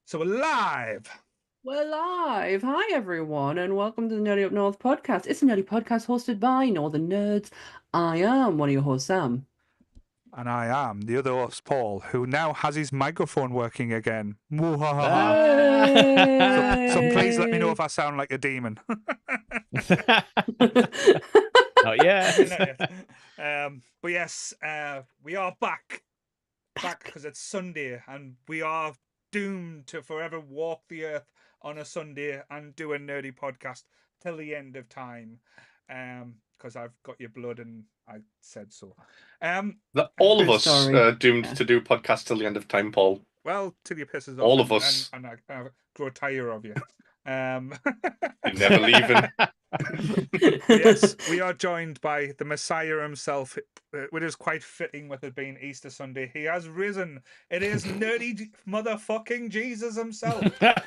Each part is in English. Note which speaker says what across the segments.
Speaker 1: So we're live.
Speaker 2: We're live. Hi, everyone, and welcome to the Nerdy Up North podcast. It's a nerdy podcast hosted by Northern Nerds. I am one of your hosts, Sam.
Speaker 1: And I am the other host, Paul, who now has his microphone working again. So please let me know if I sound like a demon.
Speaker 3: Not yet.
Speaker 1: But yes, we are back because it's Sunday and we are doomed to forever walk the earth on a Sunday and do a nerdy podcast till the end of time. Because I've got your blood and I said so.
Speaker 4: All of us
Speaker 2: Sorry.
Speaker 4: doomed to do podcasts till the end of time, Paul.
Speaker 1: Well, till your pisses off.
Speaker 4: All of us.
Speaker 1: And I grow tired of you.
Speaker 4: You're never leaving.
Speaker 1: Yes, we are joined by the Messiah himself, which is quite fitting with it being Easter Sunday. He has risen. It is nerdy motherfucking Jesus himself.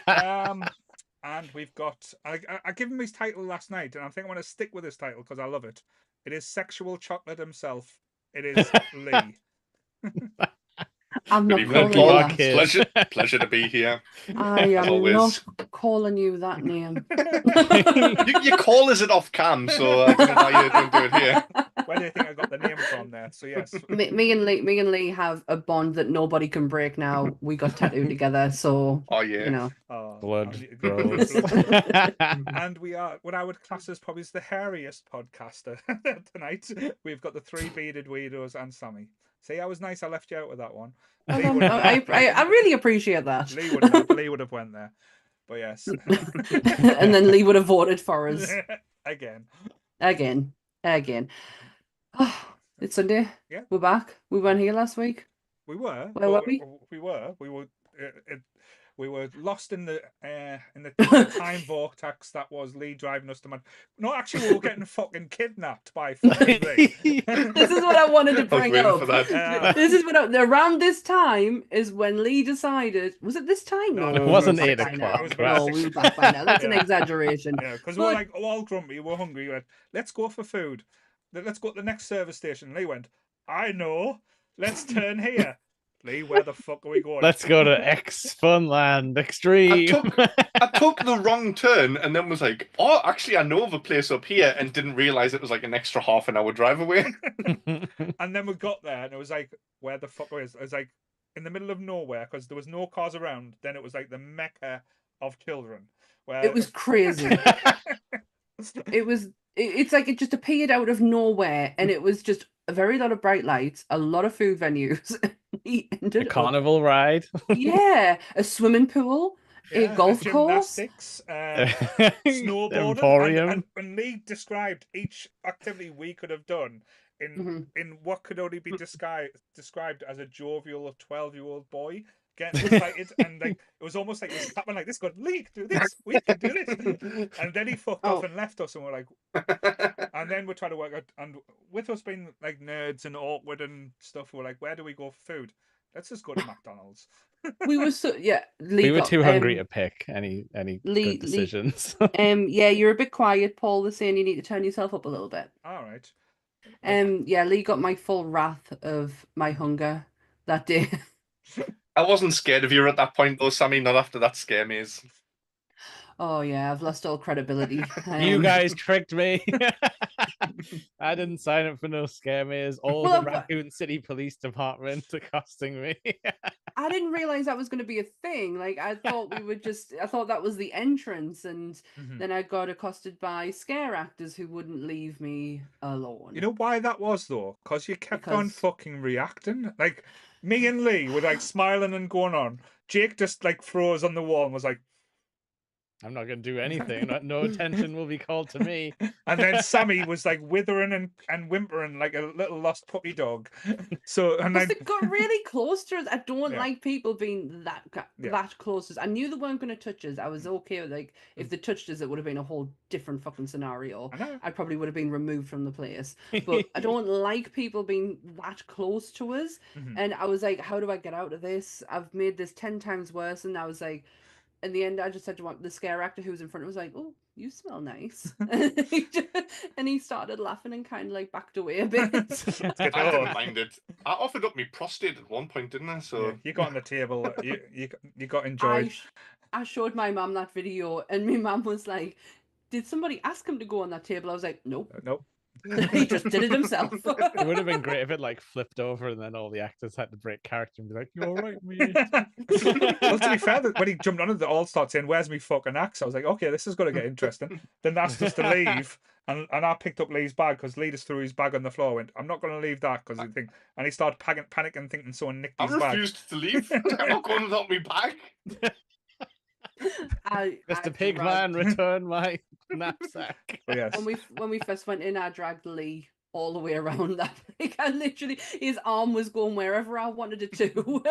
Speaker 1: And we've got... I gave him his title last night, and I think I'm going to stick with this title because I love it. It is Sexual Chocolate himself. It is Lee.
Speaker 2: I'm not
Speaker 4: Good
Speaker 2: calling
Speaker 4: evening, Paul.
Speaker 2: you
Speaker 4: Pleasure to be here.
Speaker 2: I am
Speaker 4: always.
Speaker 2: not calling you that name.
Speaker 4: You call us it off cam, so I don't know why you don't do it here.
Speaker 1: Where do you think I got the name from there? So yes.
Speaker 2: Me and Lee have a bond that nobody can break now. We got tattooed together, so
Speaker 4: Oh yeah.
Speaker 2: you know.
Speaker 3: Blood
Speaker 1: grows.
Speaker 3: grows.
Speaker 1: And we are what I would class as probably the hairiest podcaster tonight. We've got the three bearded weirdos and Sammy. See, I was nice. I left you out with that one.
Speaker 2: I really appreciate that.
Speaker 1: Lee would have went there, but yes.
Speaker 2: And then Lee would have voted for us
Speaker 1: again.
Speaker 2: Oh, it's Sunday.
Speaker 1: Yeah,
Speaker 2: we're back. We weren't here last week.
Speaker 1: We were.
Speaker 2: Where were we?
Speaker 1: We were lost in the time vortex that was Lee driving us to man. No, actually, we were getting fucking kidnapped by fucking Lee.
Speaker 2: This is what I wanted to bring up. This is what around this time is when Lee decided. Was it this time?
Speaker 3: No, it wasn't 8 o'clock.
Speaker 2: No, we were back by now. That's an exaggeration.
Speaker 1: Yeah, because we were like all grumpy, we were hungry. We went, let's go for food. Let's go to the next service station. Lee went, I know. Let's turn here. Lee, where the fuck are we going?
Speaker 3: Let's go to X Funland Extreme.
Speaker 4: I took the wrong turn and then was like, oh, actually, I know of a place up here, and didn't realize it was like an extra half an hour drive away.
Speaker 1: And then we got there and it was like, where the fuck is it? It was like in the middle of nowhere because there was no cars around. Then it was like the mecca of children. Where
Speaker 2: it was crazy. It's like it just appeared out of nowhere, and it was just a very lot of bright lights, a lot of food venues.
Speaker 3: A carnival ride.
Speaker 2: Yeah, a swimming pool, a golf course,
Speaker 1: snowboarding.
Speaker 3: Emporium.
Speaker 1: And Lee described each activity we could have done in what could only be described as a jovial 12-year-old boy getting excited, and like it was almost like he was clapping like this, going, Lee, do this, we can do this. And then he fucked off and left us, and we're like, and then we try to work out, and with us being like nerds and awkward and stuff, we're like, where do we go for food? Let's just go to McDonald's.
Speaker 2: We were
Speaker 3: we were too hungry to pick any good decisions.
Speaker 2: Yeah, you're a bit quiet, Paul. Was saying you need to turn yourself up a little bit.
Speaker 1: All right.
Speaker 2: Yeah, Lee got my full wrath of my hunger that day.
Speaker 4: I wasn't scared of you at that point, though, Sammy. Not after that scare maze.
Speaker 2: Oh yeah, I've lost all credibility.
Speaker 3: You guys tricked me. I didn't sign up for no scare maze. All the Raccoon City Police Department accosting me.
Speaker 2: I didn't realize that was going to be a thing. Like I thought I thought that was the entrance, and then I got accosted by scare actors who wouldn't leave me alone.
Speaker 1: You know why that was though? Because you kept on fucking reacting. Like me and Lee were like smiling and going on. Jake just like froze on the wall and was like,
Speaker 3: I'm not going to do anything. No attention will be called to me.
Speaker 1: And then Sammy was like withering and whimpering like a little lost puppy dog. So and then
Speaker 2: it got really close to us. I don't like people being that close to us. I knew they weren't going to touch us. I was okay with like if they touched us, it would have been a whole different fucking scenario. I probably would have been removed from the place. But I don't like people being that close to us. And I was like, how do I get out of this? I've made this 10 times worse. And I was like, in the end, I just said to the scare actor who was in front of me, was like, oh, you smell nice. And he started laughing and kind of like backed away a bit.
Speaker 4: I didn't mind it. I offered up my prostate at one point, didn't I? So
Speaker 1: yeah, you got on the table. You got enjoyed.
Speaker 2: I showed my mum that video, and my mum was like, "Did somebody ask him to go on that table?" I was like, "Nope,
Speaker 1: nope."
Speaker 2: He just did it himself.
Speaker 3: It would have been great if it like flipped over and then all the actors had to break character and be like, "You're all right, mate."
Speaker 1: Well, to be fair, when he jumped on it, they all started saying, "Where's me fucking axe?" I was like, "Okay, this is going to get interesting." Then they asked us to leave, and I picked up Lee's bag because Lee just threw his bag on the floor. Went, "I'm not going to leave that because he think," and he started panicking, thinking someone nicked his bag.
Speaker 4: I refused to leave. I'm not going without me bag.
Speaker 3: Mr. Pigman, return my knapsack.
Speaker 1: Oh, yes.
Speaker 2: When we first went in, I dragged Lee all the way around that. Like, I literally, his arm was going wherever I wanted it to.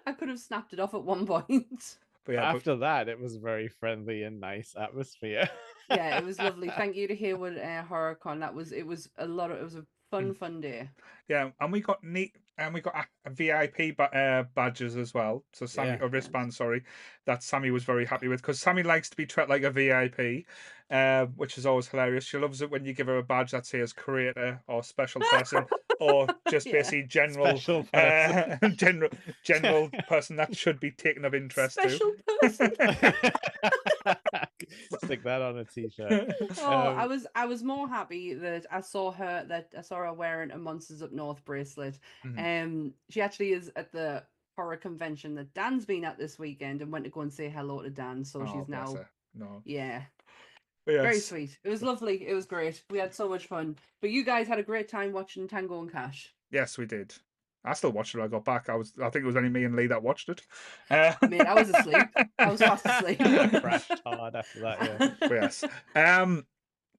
Speaker 2: I could have snapped it off at one point.
Speaker 1: But yeah,
Speaker 3: after that, it was very friendly and nice atmosphere.
Speaker 2: Yeah, it was lovely. Thank you to Hayward HorrorCon. It was a fun day.
Speaker 1: Yeah, and we got a VIP badges as well. So Sammy, a wristband, sorry, that Sammy was very happy with because Sammy likes to be treated like a VIP, which is always hilarious. She loves it when you give her a badge that says creator or special person or just basically general general person that should be taken of interest
Speaker 2: special person.
Speaker 3: Stick that on a t-shirt.
Speaker 2: I was more happy that I saw her wearing a Monsters Up North bracelet. She actually is at the horror convention that Dan's been at this weekend and went to go and say hello to Dan. So she's now yes. Very sweet. It was lovely. It was great. We had so much fun. But you guys had a great time watching Tango and Cash.
Speaker 1: Yes, we did. I still watched it when I got back. I think it was only me and Lee that watched it.
Speaker 2: Mate, I was asleep. I was fast asleep.
Speaker 3: Crashed hard after that, yeah.
Speaker 1: But yes.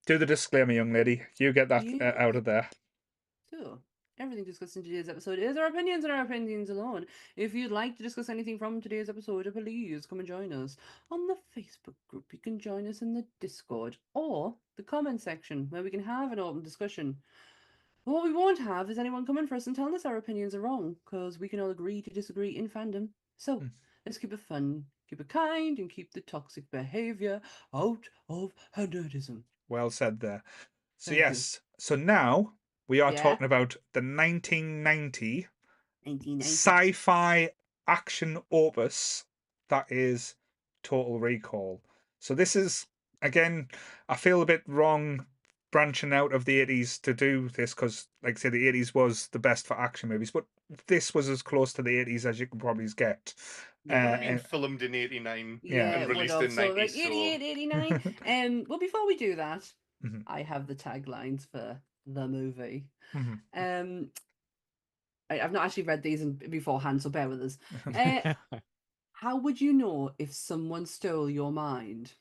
Speaker 1: Do the disclaimer, young lady. You get that out of there.
Speaker 2: So, everything discussed in today's episode is our opinions and our opinions alone. If you'd like to discuss anything from today's episode, please come and join us on the Facebook group. You can join us in the Discord or the comment section where we can have an open discussion. But what we won't have is anyone coming for us and telling us our opinions are wrong, because we can all agree to disagree in fandom. So, let's keep it fun, keep it kind, and keep the toxic behaviour out of her nerdism.
Speaker 1: Well said there. So yes, so now we are talking about the 1990 sci-fi action opus that is Total Recall. So this is, again, I feel a bit wrong branching out of the 80s to do this because, like I say, the 80s was the best for action movies, but this was as close to the 80s as you could probably get.
Speaker 4: Filmed in 89
Speaker 2: and
Speaker 4: released in 90.
Speaker 2: So like 88, 89. Well, before we do that, I have the taglines for the movie. I've not actually read these beforehand, so bear with us. How would you know if someone stole your mind?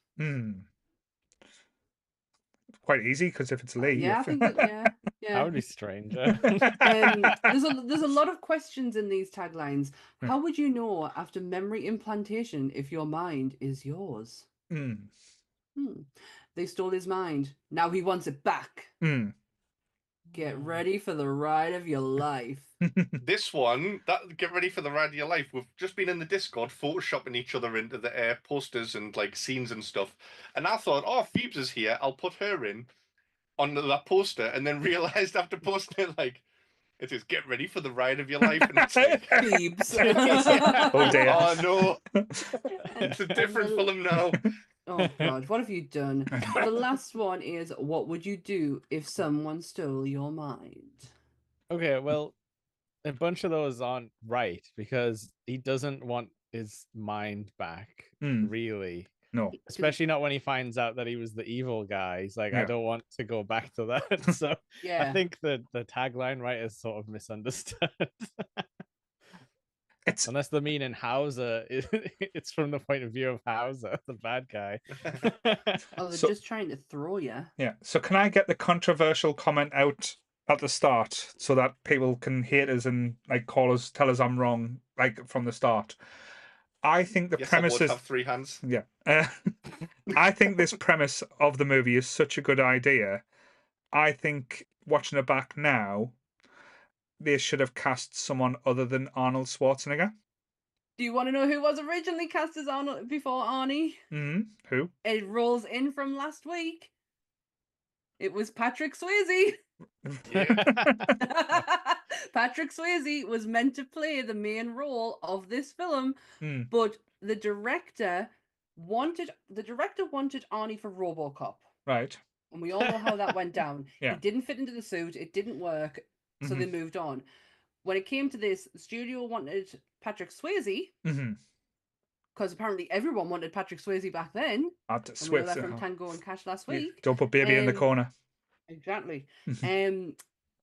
Speaker 1: Quite easy, because if it's Lee,
Speaker 2: I think that,
Speaker 3: That would be stranger.
Speaker 2: There's a lot of questions in these taglines. How would you know after memory implantation if your mind is yours? They stole his mind. Now he wants it back. Get ready for the ride of your life.
Speaker 4: This one, get ready for the ride of your life. We've just been in the Discord photoshopping each other into the posters and like scenes and stuff. And I thought, oh, Phoebes is here. I'll put her in on that poster, and then realized after posting it, like, it is get ready for the ride of your life. And it's like,
Speaker 2: Phoebes.
Speaker 1: Oh dear.
Speaker 4: Oh no. It's a different film now.
Speaker 2: Oh God, what have you done? The last one is, what would you do if someone stole your mind?
Speaker 3: Okay, well, a bunch of those aren't right because he doesn't want his mind back, really.
Speaker 1: No.
Speaker 3: Especially not when he finds out that he was the evil guy. He's like, I don't want to go back to that. So I think the tagline right is sort of misunderstood. Unless the meaning Hauser, it's from the point of view of Hauser, the bad guy.
Speaker 2: Oh, they're just trying to throw you.
Speaker 1: Yeah. So can I get the controversial comment out at the start so that people can hate us and like call us, tell us I'm wrong, like from the start? I think the premise is
Speaker 4: have 3 hands.
Speaker 1: Yeah. I think this premise of the movie is such a good idea. I think watching it back now, they should have cast someone other than Arnold Schwarzenegger.
Speaker 2: Do you want to know who was originally cast as Arnold before Arnie?
Speaker 1: Who?
Speaker 2: It rolls in from last week. It was Patrick Swayze. Patrick Swayze was meant to play the main role of this film, but the director wanted Arnie for RoboCop.
Speaker 1: Right.
Speaker 2: And we all know how that went down.
Speaker 1: Yeah.
Speaker 2: He didn't fit into the suit. It didn't work. So they moved on. When it came to this, the studio wanted Patrick Swayze. Because apparently everyone wanted Patrick Swayze back then.
Speaker 1: At
Speaker 2: and we know that from Tango and Cash last week.
Speaker 1: Don't put baby in the corner.
Speaker 2: Exactly. And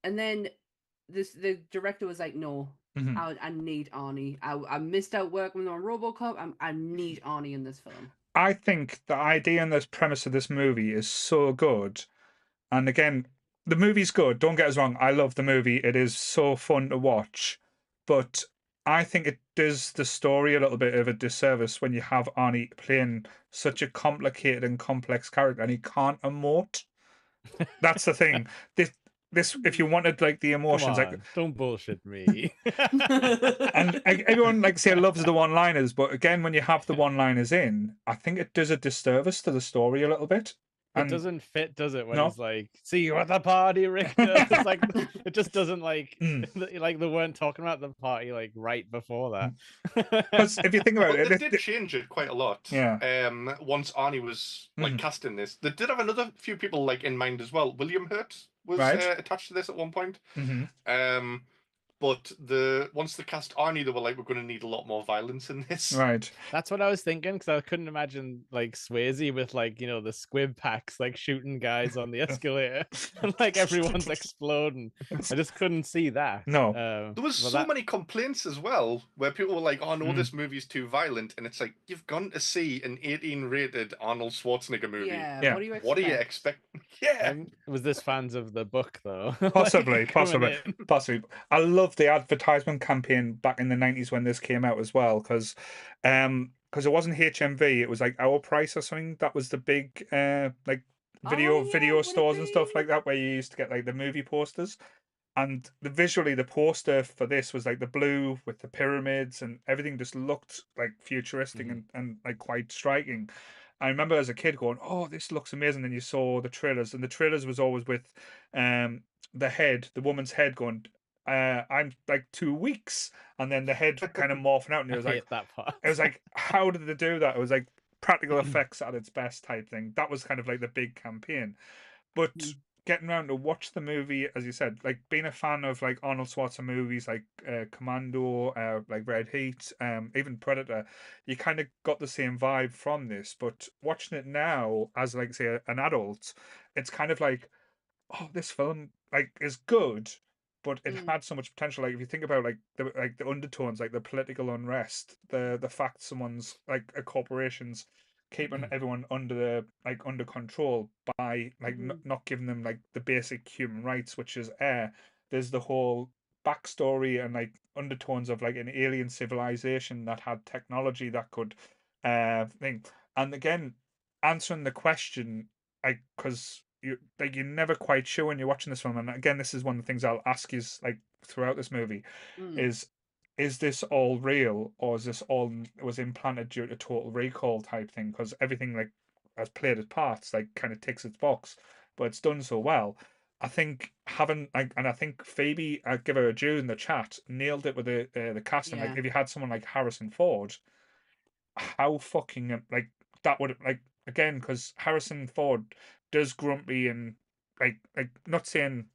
Speaker 2: then the director was like, no, I need Arnie. I missed out working on RoboCop. I need Arnie in this film.
Speaker 1: I think the idea and the premise of this movie is so good. And again, the movie's good. Don't get us wrong. I love the movie. It is so fun to watch. But I think it does the story a little bit of a disservice when you have Arnie playing such a complicated and complex character and he can't emote. That's the thing. This if you wanted like the emotions,
Speaker 3: like don't bullshit me.
Speaker 1: And everyone like say loves the one-liners, but again, when you have the one-liners in, I think it does a disservice to the story a little bit.
Speaker 3: It doesn't fit, does it? When he's like, "See you at the party, Richter." It's like it just doesn't like like they weren't talking about the party like right before that.
Speaker 1: Because if you think about it,
Speaker 4: they did change it quite a lot.
Speaker 1: Yeah.
Speaker 4: Once Arnie was like casting this, they did have another few people like in mind as well. William Hurt was attached to this at one point. But once they cast Arnie, they were like, we're going to need a lot more violence in this.
Speaker 1: Right.
Speaker 3: That's what I was thinking, because I couldn't imagine like Swayze with like, you know, the squib packs like shooting guys on the escalator and like everyone's exploding. I just couldn't see that.
Speaker 1: No.
Speaker 4: There was so many complaints as well where people were like, oh no, this movie's too violent. And it's like, you've gone to see an 18-rated Arnold Schwarzenegger movie.
Speaker 2: Yeah.
Speaker 4: What do you expect? Yeah.
Speaker 3: Was this fans of the book though?
Speaker 1: Possibly,
Speaker 3: like,
Speaker 1: possibly. I love the advertisement campaign back in the 90s when this came out as well, because it wasn't HMV, it was like Our Price or something. That was the big like video stores and stuff like that, where you used to get like the movie posters. And visually, the poster for this was like the blue with the pyramids and everything just looked like futuristic and like quite striking. I remember as a kid going, "Oh, this looks amazing!" And you saw the trailers, and the trailers was always with the woman's head going, "I'm like 2 weeks," and then the head kind of morphing out, and it was like
Speaker 3: that part.
Speaker 1: It was like, how did they do that? It was like practical effects at its best type thing. That was kind of like the big campaign, but. Getting around to watch the movie, as you said, like being a fan of like Arnold Schwarzenegger movies like Commando, like Red Heat, even Predator, you kind of got the same vibe from this. But watching it now as like say an adult, it's kind of like, oh, this film like is good, but it had so much potential. Like if you think about like the undertones, like the political unrest, the fact someone's like a corporation's keeping everyone under control by like not giving them like the basic human rights, which is air. There's the whole backstory and like undertones of like an alien civilization that had technology that could thing. And again, answering the question, like, because you're never quite sure when you're watching this film. And again, this is one of the things I'll ask you like throughout this movie is this all real, or is this all was implanted due to Total Recall type thing? Because everything like has played its parts, like kind of ticks its box, but it's done so well. I think having like, and I think Phoebe, I give her a due in the chat, nailed it with the casting. Like if you had someone like Harrison Ford, how fucking like that would like again, because Harrison Ford does grumpy and like not saying.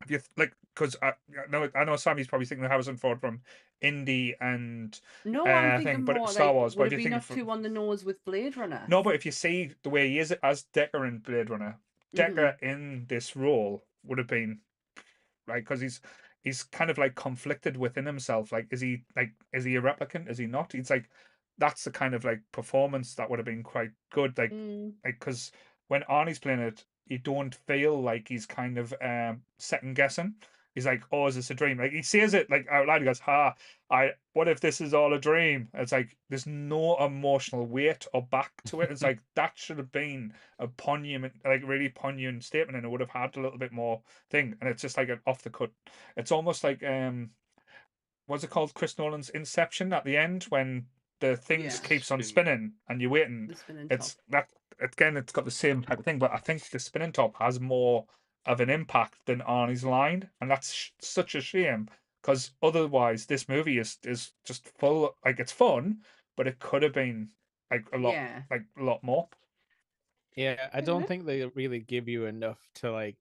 Speaker 1: If you like, because I know Sammy's probably thinking of Harrison Ford from Indy and
Speaker 2: no, I'm thinking
Speaker 1: but
Speaker 2: more
Speaker 1: Star
Speaker 2: like,
Speaker 1: Wars.
Speaker 2: would it be not too on the nose with Blade Runner?
Speaker 1: No, but if you see the way he is as Decker in Blade Runner, Decker in this role would have been like, because he's kind of like conflicted within himself. Like, is he a replicant? Is he not? He's like, that's the kind of like performance that would have been quite good. Like because when Arnie's playing it, you don't feel like he's kind of second guessing. He's like, "Oh, is this a dream?" Like he says it like out loud. He goes, what if this is all a dream?" It's like there's no emotional weight or back to it. It's like that should have been a poignant, like really poignant statement, and it would have had a little bit more thing. And it's just like an off the cut. It's almost like what's it called? Chris Nolan's Inception at the end when the things keeps on spinning and you're waiting.
Speaker 2: The spinning
Speaker 1: It's
Speaker 2: top.
Speaker 1: that again. It's got the same type of thing, but I think the spinning top has more of an impact than Arnie's line, and that's such a shame because otherwise this movie is just full. Like it's fun, but it could have been like a lot more.
Speaker 3: Yeah, I don't think they really give you enough to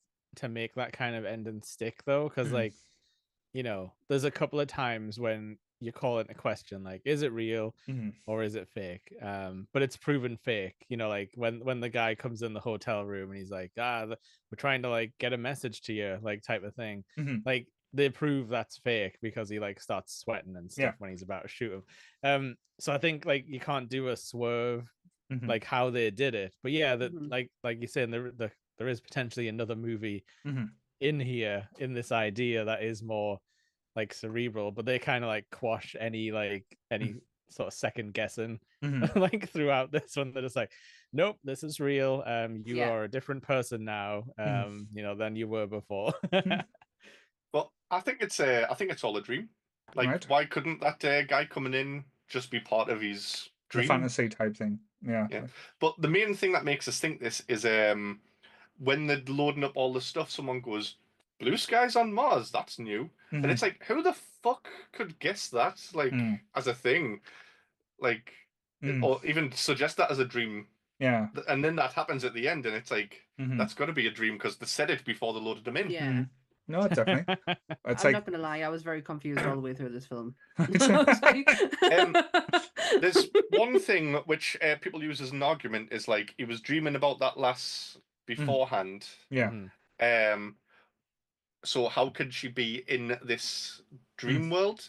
Speaker 3: make that kind of ending stick though, because like, you know, there's a couple of times when you call it a question like, is it real or is it fake? But it's proven fake. You know, like when the guy comes in the hotel room and he's like, we're trying to like get a message to you, like type of thing. Like they prove that's fake because he like starts sweating and stuff when he's about to shoot him. So I think like you can't do a swerve like how they did it, but yeah, that like you said, there is potentially another movie in here in this idea that is more like cerebral, but they kind of like quash any sort of second guessing like throughout this one. They're just like, nope, this is real. You are a different person now, you know, than you were before.
Speaker 4: Well, I think it's all a dream. Like, why couldn't that guy coming in just be part of his dream?
Speaker 1: The fantasy type thing. Yeah.
Speaker 4: But the main thing that makes us think this is when they're loading up all the stuff, someone goes, "Blue skies on Mars, that's new." And it's like, who the fuck could guess that, like, as a thing? Like, or even suggest that as a dream.
Speaker 1: Yeah.
Speaker 4: And then that happens at the end, and it's like, that's got to be a dream because they said it before they loaded them in.
Speaker 2: Yeah.
Speaker 1: No, definitely.
Speaker 2: I'm not going to lie, I was very confused all the way through this film.
Speaker 4: There's one thing which people use as an argument is like, he was dreaming about that lass beforehand.
Speaker 1: Yeah.
Speaker 4: So how could she be in this dream world?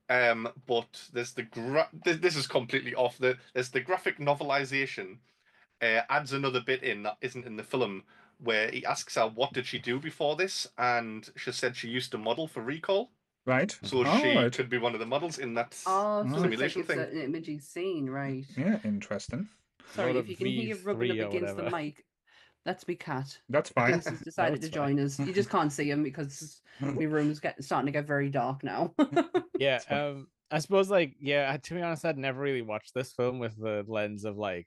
Speaker 4: But there's this is completely off. There's the graphic novelization adds another bit in that isn't in the film, where he asks her what did she do before this, and she said she used to model for Recall.
Speaker 1: Right.
Speaker 4: So she could be one of the models in that simulation thing.
Speaker 2: It's an imaging scene, right?
Speaker 1: Yeah, interesting.
Speaker 2: Sorry, if you can hear you rubbing up against the mic, that's me cat.
Speaker 1: That's fine.
Speaker 2: He's decided to join us. You just can't see him because my room's starting to get very dark now.
Speaker 3: Yeah, I suppose like to be honest, I'd never really watched this film with the lens of like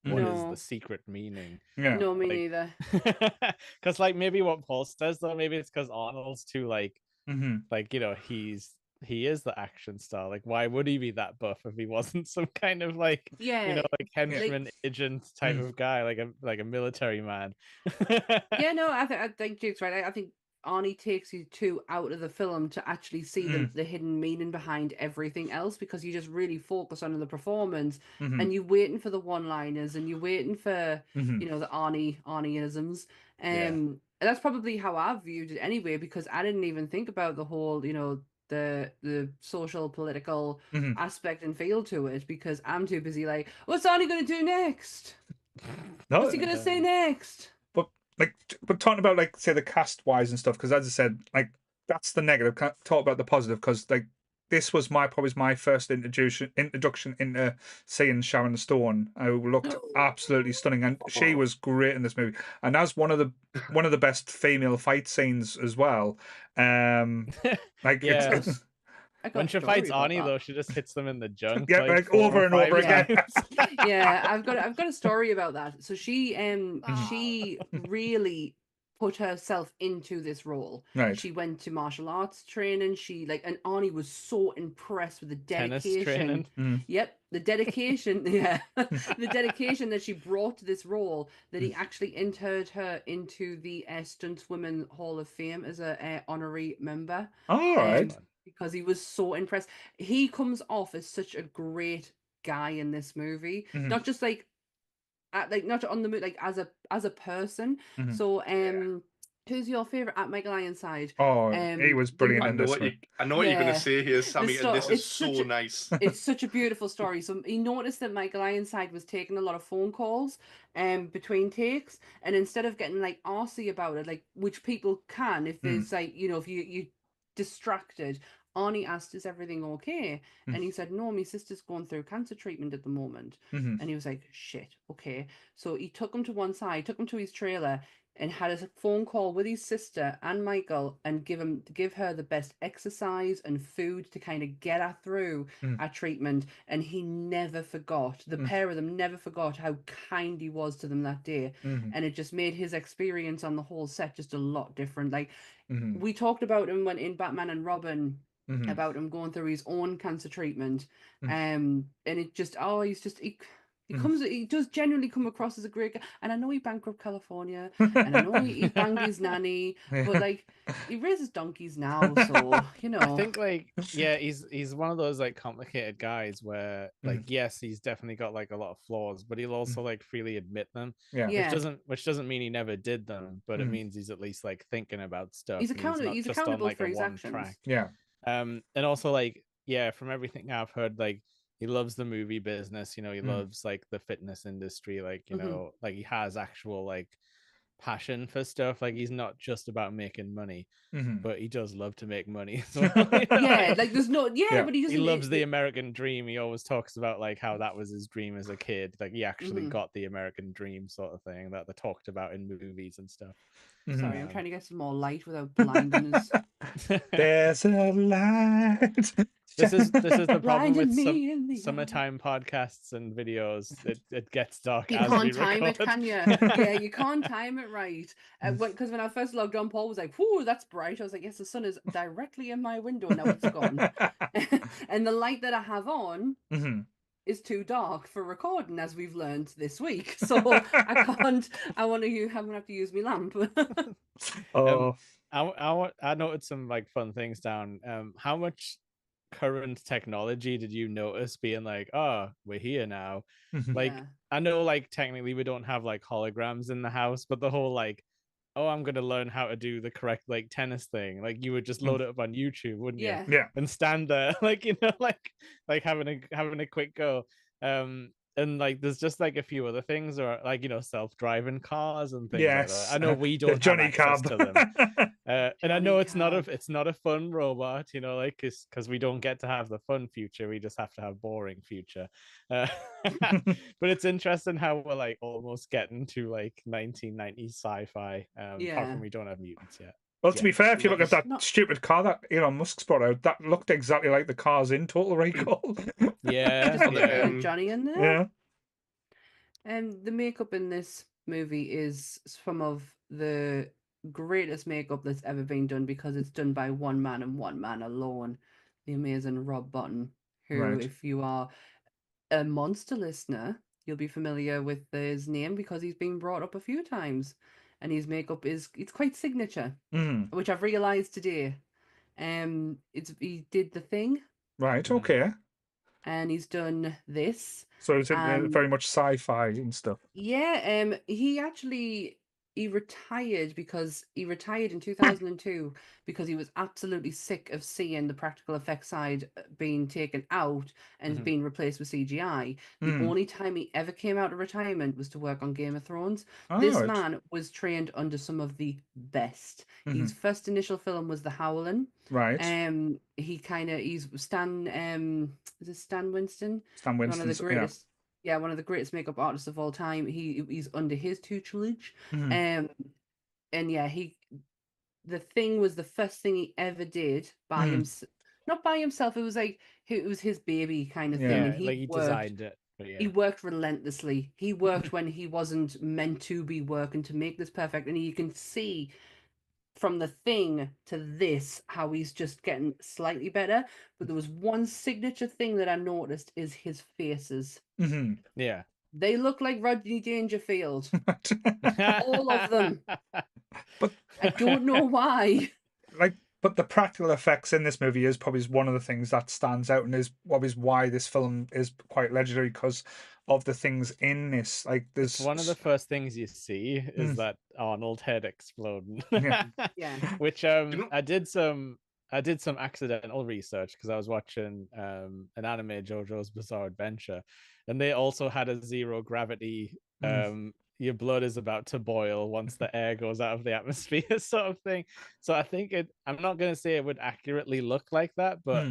Speaker 3: what is the secret meaning.
Speaker 1: Yeah.
Speaker 2: No, me neither.
Speaker 3: Because like maybe what Paul says though, maybe it's because Arnold's too like like, you know, he is the action star. Like, why would he be that buff if he wasn't some kind of like, you know, like henchman agent type of guy, like a military man?
Speaker 2: Yeah, no, I think Jake's right. I think Arnie takes you out of the film to actually see the hidden meaning behind everything else, because you just really focus on the performance and you're waiting for the one-liners and you're waiting for you know, the Arnieisms. And that's probably how I viewed it anyway, because I didn't even think about the whole, you know, the social political aspect and feel to it, because I'm too busy like, what's Arnie going to do next? What's he going to say next?
Speaker 1: But talking about like, say, the cast wise and stuff, because as I said, like, that's the negative. Can't talk about the positive, because like this was probably my first introduction into seeing Sharon Stone, who looked absolutely stunning, and she was great in this movie. And as one of the best female fight scenes as well. Like
Speaker 3: when she fights Arnie, though, she just hits them in the junk.
Speaker 1: Yeah, like over and over again.
Speaker 2: Yeah, I've got a story about that. So she really put herself into this role.
Speaker 1: Right.
Speaker 2: She went to martial arts training. And Arnie was so impressed with the dedication.
Speaker 3: Tennis training.
Speaker 2: Yep, the dedication. Yeah, the dedication that she brought to this role, that he actually entered her into the Stuntswomen Hall of Fame as a honorary member.
Speaker 1: All right.
Speaker 2: Because he was so impressed. He comes off as such a great guy in this movie, not just like not on the movie, like as a person. So who's your favorite at Michael Ironside?
Speaker 1: Oh, he was brilliant in this one.
Speaker 4: I know what you're going to say here, Sammy, and this is so nice.
Speaker 2: It's such a beautiful story. So he noticed that Michael Ironside was taking a lot of phone calls between takes, and instead of getting like arsey about it, like which people can, if there's like, you know, if you distracted, Arnie asked, is everything okay? And he said, no, my sister's going through cancer treatment at the moment. And he was like, shit, okay. So he took him to one side, took him to his trailer, and had a phone call with his sister and Michael and give her the best exercise and food to kind of get her through our treatment. And he never forgot. The pair of them never forgot how kind he was to them that day. And it just made his experience on the whole set just a lot different. Like we talked about him when in Batman and Robin, about him going through his own cancer treatment. And it just, he does genuinely come across as a great guy. And I know he bankrupt California, and I know he banged his nanny, but like he raises donkeys now, so you know.
Speaker 3: I think like he's one of those like complicated guys where like yes, he's definitely got like a lot of flaws, but he'll also like freely admit them. Which doesn't mean he never did them, but it means he's at least like thinking about stuff.
Speaker 2: He's accountable
Speaker 3: on, like,
Speaker 2: for his
Speaker 3: one
Speaker 2: actions.
Speaker 3: Track.
Speaker 1: Yeah.
Speaker 3: And also like from everything I've heard, like he loves the movie business, you know, he loves like the fitness industry, like, you know, like he has actual like passion for stuff. Like he's not just about making money, but he does love to make money as well. You know?
Speaker 2: Yeah, like there's no but he
Speaker 3: loves the American dream. He always talks about like how that was his dream as a kid. Like he actually got the American dream sort of thing that they talked about in movies and stuff.
Speaker 2: Sorry, I'm trying to get some more light without blinding us.
Speaker 1: There's a light.
Speaker 3: This is the problem with some summertime podcasts and videos. It gets dark.
Speaker 2: You can't time it, can you? Yeah, you can't time it right. Because when I first logged on, Paul was like, "Whoo, that's bright." I was like, "Yes, the sun is directly in my window now. It's gone." And the light that I have on is too dark for recording, as we've learned this week. So I can't. I'm gonna have to use my lamp.
Speaker 3: I noted some like fun things down. How much current technology did you notice being like, oh, we're here now? Like I know like technically we don't have like holograms in the house, but the whole like, oh, I'm gonna learn how to do the correct like tennis thing, like you would just load it up on YouTube, wouldn't you?
Speaker 2: Yeah.
Speaker 3: And stand there like, you know, like having a quick go. And like there's just like a few other things, or like, you know, self-driving cars and things like that. I know we don't have access to them. And I know it's not a fun robot, you know, like because we don't get to have the fun future, we just have to have boring future. But it's interesting how we're like almost getting to like 1990s sci-fi, apart from we don't have mutants yet.
Speaker 1: Well, to be fair, if you look at that stupid car that Elon Musk's brought out, that looked exactly like the cars in Total Recall.
Speaker 2: Johnny in there.
Speaker 1: Yeah.
Speaker 2: And the makeup in this movie is some of the greatest makeup that's ever been done, because it's done by one man and one man alone, the amazing Rob Botton, who, if you are a Monster listener, you'll be familiar with his name because he's been brought up a few times, and his makeup it's quite signature, which I've realized today. He did The Thing,
Speaker 1: okay,
Speaker 2: and he's done this.
Speaker 1: So it's very much sci-fi and stuff.
Speaker 2: Yeah, he retired in 2002 because he was absolutely sick of seeing the practical effects side being taken out and being replaced with CGI. The only time he ever came out of retirement was to work on Game of Thrones. This man was trained under some of the best. His first initial film was The Howling. He's Stan. Is it Stan Winston?
Speaker 1: Stan Winston,
Speaker 2: one of the greatest. Yeah, one of the greatest makeup artists of all time. He's under his tutelage. And yeah, The Thing was the first thing he ever did by himself. Not by himself. It was like it was his baby kind of thing. And he
Speaker 3: designed it.
Speaker 2: He worked relentlessly. He worked when he wasn't meant to be working to make this perfect. And you can see from The Thing to this how he's just getting slightly better. But there was one signature thing that I noticed is his faces.
Speaker 3: Yeah,
Speaker 2: they look like Rodney Dangerfield. All of them.
Speaker 1: But
Speaker 2: I don't know why.
Speaker 1: But the practical effects in this movie is probably one of the things that stands out, and is why this film is quite legendary, because of the things in this. Like, there's
Speaker 3: one of the first things you see is that Arnold head exploding.
Speaker 2: Yeah.
Speaker 3: Which I did some accidental research because I was watching an anime, JoJo's Bizarre Adventure, and they also had a zero gravity your blood is about to boil once the air goes out of the atmosphere sort of thing. So I think I'm not going to say it would accurately look like that, but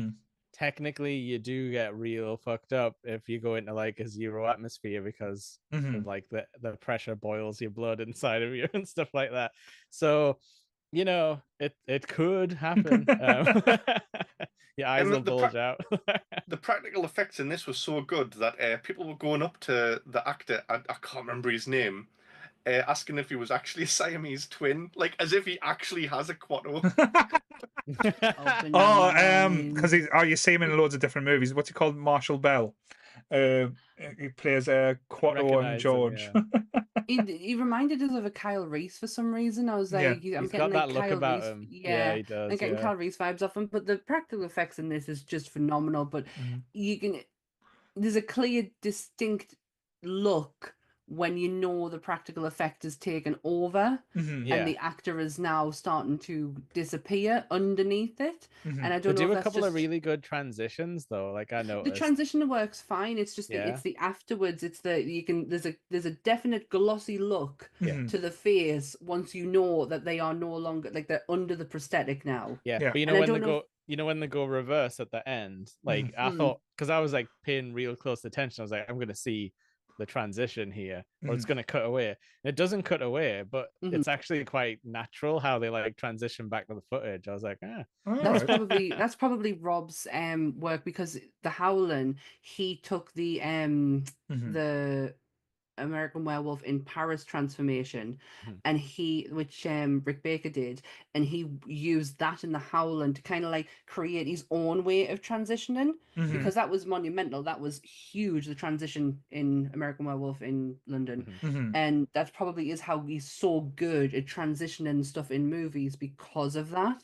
Speaker 3: technically you do get real fucked up if you go into like a zero atmosphere because of like the pressure boils your blood inside of you and stuff like that. So, you know, it could happen. Your eyes will bulge out.
Speaker 4: The practical effects in this was so good that people were going up to the actor, I can't remember his name, asking if he was actually a Siamese twin, like as if he actually has a Quato.
Speaker 1: Because you see him in loads of different movies. What's he called? Marshall Bell. He plays Quato and George.
Speaker 2: He reminded us of a Kyle Reese for some reason. I was like,
Speaker 3: he's
Speaker 2: I'm
Speaker 3: got
Speaker 2: getting
Speaker 3: that
Speaker 2: like
Speaker 3: look
Speaker 2: Kyle
Speaker 3: about
Speaker 2: Reese.
Speaker 3: him.
Speaker 2: Yeah,
Speaker 3: he does.
Speaker 2: I'm getting Kyle Reese vibes off him. But the practical effects in this is just phenomenal. But there's a clear, distinct look when you know the practical effect is taken over and the actor is now starting to disappear underneath it. And I don't know
Speaker 3: do
Speaker 2: if
Speaker 3: a couple of really good transitions though. Like I know
Speaker 2: the transition works fine. It's just it's the afterwards. It's there's a definite glossy look to the face once you know that they are no longer like they're under the prosthetic now.
Speaker 3: But you know when they go. You know when they go reverse at the end, like I thought, because I was like paying real close attention. I was like, I'm gonna see the transition here, or it's gonna cut away. And it doesn't cut away, but it's actually quite natural how they like transition back to the footage. I was like,
Speaker 2: that's probably Rob's work, because the Howling, he took the American Werewolf in Paris transformation, and which Rick Baker did, and he used that in the Howling to kind of like create his own way of transitioning, because that was monumental. That was huge, the transition in American Werewolf in London, and that probably is how he's so good at transitioning stuff in movies because of that.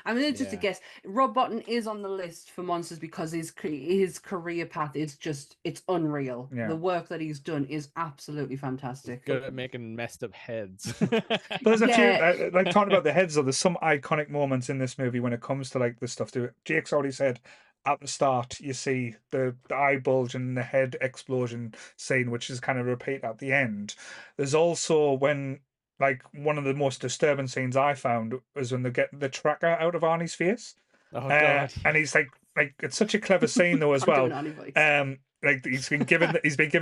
Speaker 2: I mean, it's just a guess. Rob Bottin is on the list for monsters because his career path is just, it's unreal. The work that he's done is absolutely fantastic.
Speaker 3: Good at making messed up heads.
Speaker 1: But there's a few, like talking about the heads, though, there's some iconic moments in this movie when it comes to like the stuff. Jake's already said at the start, you see the eye bulge and the head explosion scene, which is kind of repeat at the end. There's also when, like, one of the most disturbing scenes I found was when they get the tracker out of Arnie's face.
Speaker 3: Oh God!
Speaker 1: And he's like it's such a clever scene though as well. Like he's been given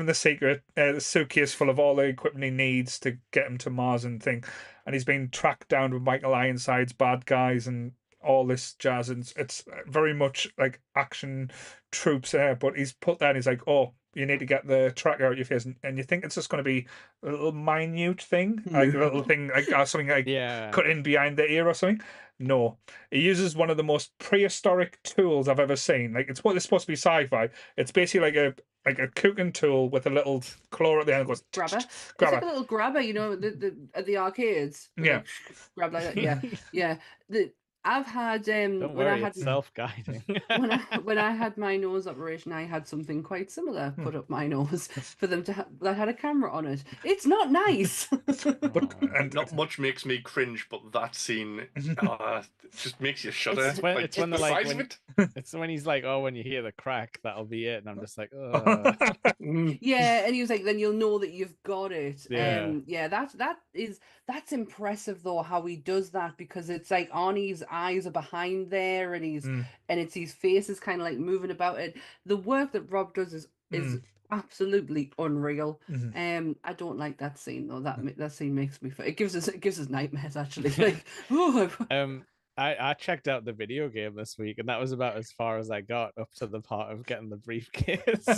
Speaker 1: the secret suitcase full of all the equipment he needs to get him to Mars and thing, and he's been tracked down with Michael Ironside's bad guys and all this jazz, and it's very much like action troops there. But he's put that, and he's like, oh, you need to get the tracker out of your face, and you think it's just going to be a little minute thing, like a little thing, like something like cut in behind the ear or something. No, he uses one of the most prehistoric tools I've ever seen. Like it's supposed to be sci-fi. It's basically like a cooking tool with a little claw at the end. It goes
Speaker 2: grabber. It's like a little grabber, you know, at the arcades. Like, grab like that. Yeah. I've had
Speaker 3: Don't worry, it's self-guiding.
Speaker 2: when I had my nose operation, I had something quite similar put up my nose for them to that had a camera on it. It's not nice.
Speaker 4: And not much makes me cringe, but that scene just makes you shudder.
Speaker 3: It's when the size of it. It's when he's like, oh, when you hear the crack, that'll be it, and I'm just like, oh.
Speaker 2: Yeah, and he was like, then you'll know that you've got it. That's impressive though, how he does that, because it's like Arnie's eyes are behind there, and it's his face is kind of like moving about it. The work that Rob does is absolutely unreal. I don't like that scene though. That scene makes me it gives us nightmares actually. Like,
Speaker 3: I checked out the video game this week, and that was about as far as I got, up to the part of getting the briefcase.
Speaker 2: So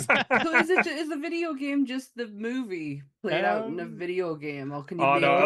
Speaker 2: is the video game just the movie played out in a video game, or can you?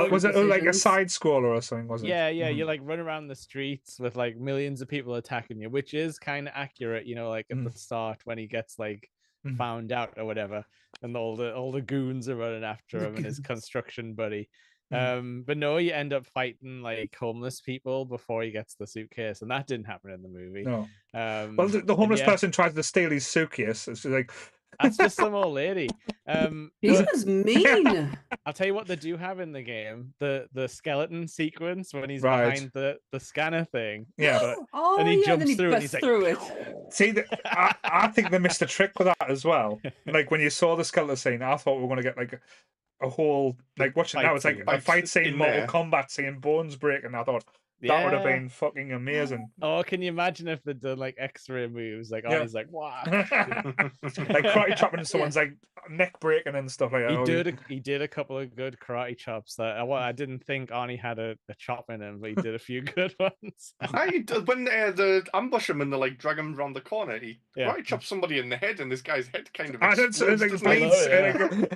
Speaker 1: Was it like a side scroller or something? Was it?
Speaker 3: Yeah. You like run around the streets with like millions of people attacking you, which is kind of accurate. You know, like at the start when he gets like found out or whatever, and all the goons are running after him and his construction buddy. But no, you end up fighting like homeless people before he gets the suitcase, and that didn't happen in the movie.
Speaker 1: No. Well, the homeless person tries to steal his suitcase. It's like
Speaker 3: that's just some old lady.
Speaker 2: He was mean.
Speaker 3: I'll tell you what they do have in the game: the skeleton sequence when he's behind the scanner thing.
Speaker 1: Yeah.
Speaker 3: And he jumps through and he's like,
Speaker 2: through it.
Speaker 1: See, I think they missed a trick with that as well. Like when you saw the skeleton scene, I thought we were going to get like a whole, like, watching now, it's like a fight scene, Mortal Kombat scene, bones breaking. I thought, That would have been fucking amazing.
Speaker 3: Oh, can you imagine if they did like X-ray moves? Like Arnie's like, wow.
Speaker 1: Like karate chopping someone's like neck breaking and stuff like that.
Speaker 3: He did a couple of good karate chops. That I didn't think Arnie had a chop in him, but he did a few good ones.
Speaker 4: When they ambush him and they like drag him around the corner, he karate chops somebody in the head, and this guy's head kind of explodes.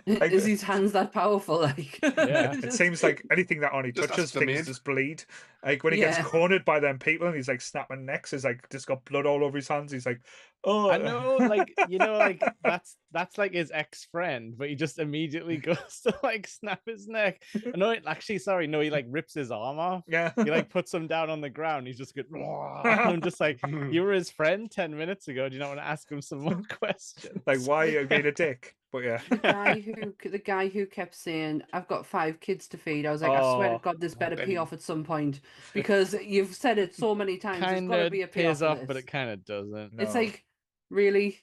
Speaker 2: Is his hands that powerful? Like,
Speaker 1: it seems like anything that Arnie touches, things just bleed. Like when he gets cornered by them people and he's like snapping necks, he's like just got blood all over his hands. He's like, oh,
Speaker 3: I know, like like that's like his ex-friend, but he just immediately goes to like snap his neck. No, actually, sorry, no, he like rips his arm off.
Speaker 1: Yeah,
Speaker 3: he like puts him down on the ground. He's just good. I'm just like, you were his friend 10 minutes ago. Do you not want to ask him some more questions?
Speaker 1: Like, why are you being a dick? But yeah,
Speaker 2: the guy who kept saying, "I've got 5 kids to feed." I was like, I swear to God, this better pay off at some point, because you've said it so many times. There's got to be a payoff.
Speaker 3: Pays off, but it kind of doesn't.
Speaker 2: No. It's like, really.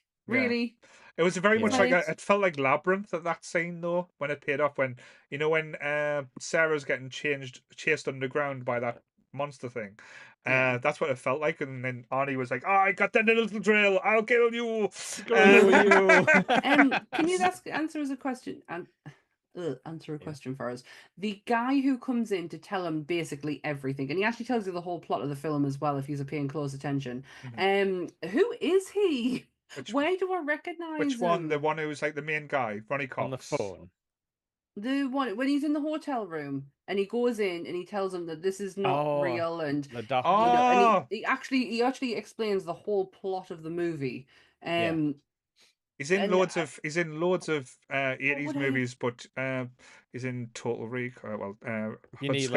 Speaker 1: It was very much like it felt like Labyrinth at that scene though, when it paid off, when Sarah's getting chased underground by that monster thing. That's what it felt like, and then Arnie was like, "Oh, I got that little drill. I'll kill you."
Speaker 2: Can you answer a question for us? The guy who comes in to tell him basically everything, and he actually tells you the whole plot of the film as well if he's paying close attention. Who is he? Where do I recognize
Speaker 1: which one?
Speaker 2: him?
Speaker 1: The one who's like the main guy, Ronnie Cox.
Speaker 3: On the phone.
Speaker 2: The one when he's in the hotel room and he goes in and he tells him that this is not real, and
Speaker 3: the doctor.
Speaker 2: And he actually explains the whole plot of the movie.
Speaker 1: He's in loads of 80s movies, but he's in Total Recall.
Speaker 3: You need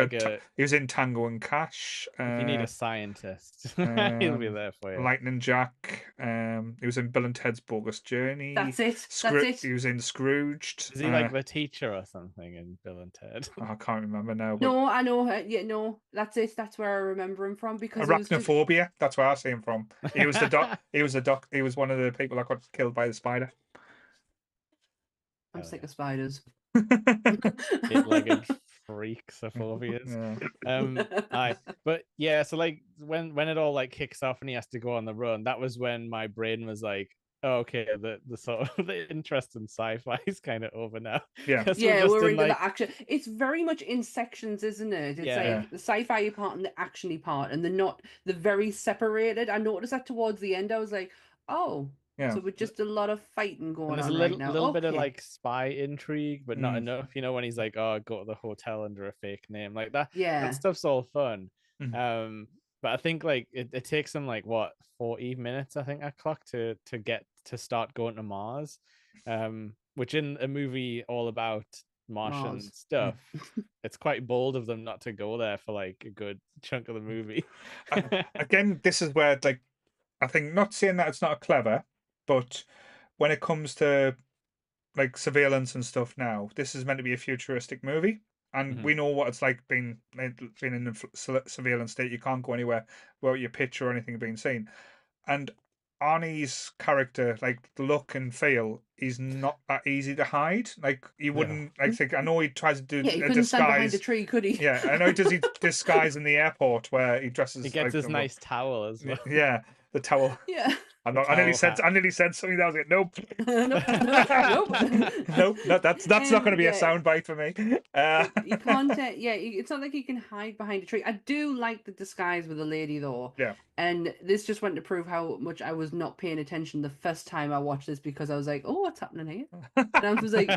Speaker 1: he was in Tango and Cash.
Speaker 3: If you need a scientist, he'll be there for you.
Speaker 1: Lightning Jack. He was in Bill and Ted's Bogus Journey.
Speaker 2: That's it.
Speaker 1: He was in Scrooged.
Speaker 3: Is he like the teacher or something in Bill and Ted?
Speaker 1: I can't remember now.
Speaker 2: But... No, I know. No, that's it. That's where I remember him from, because
Speaker 1: Arachnophobia. That's where I see him from. He was the doc. He was one of the people that got killed by the spider.
Speaker 2: I'm sick of spiders.
Speaker 3: Eight-legged freaks are phobias. But yeah, so like when it all like kicks off and he has to go on the run, that was when my brain was like, oh, okay, the sort of the interest in sci-fi is kind of over now.
Speaker 1: Yeah,
Speaker 2: we're into the action. It's very much in sections, isn't it? It's like the sci-fi part and the actiony part, and they're very separated. I noticed that towards the end. I was like, oh. Yeah. So with just a lot of fighting going on right now.
Speaker 3: There's a little bit of like spy intrigue, but not enough. You know, when he's like, "Oh, go to the hotel under a fake name," like that.
Speaker 2: Yeah,
Speaker 3: that stuff's all fun. But I think like it takes them like 40 minutes, I think I clocked to get to start going to Mars, which in a movie all about Martian stuff, it's quite bold of them not to go there for like a good chunk of the movie.
Speaker 1: Again, this is where like I think, not saying that it's not clever, but when it comes to like surveillance and stuff now, this is meant to be a futuristic movie, and we know what it's like being in a surveillance state. You can't go anywhere without your picture or anything being seen. And Arnie's character, like the look and feel, is not that easy to hide. Like you wouldn't think. I know he tries to do
Speaker 2: he couldn't stand behind a tree, could he?
Speaker 1: Yeah, I know he does. He disguise in the airport where he dresses.
Speaker 3: He gets his nice towel as well.
Speaker 1: Yeah, the towel.
Speaker 2: Yeah.
Speaker 1: I nearly said something that I was like, nope. Nope. That's not going to be a soundbite for me.
Speaker 2: You can't. It's not like you can hide behind a tree. I do like the disguise with the lady though.
Speaker 1: Yeah.
Speaker 2: And this just went to prove how much I was not paying attention the first time I watched this, because I was like, oh, what's happening here? And I was like,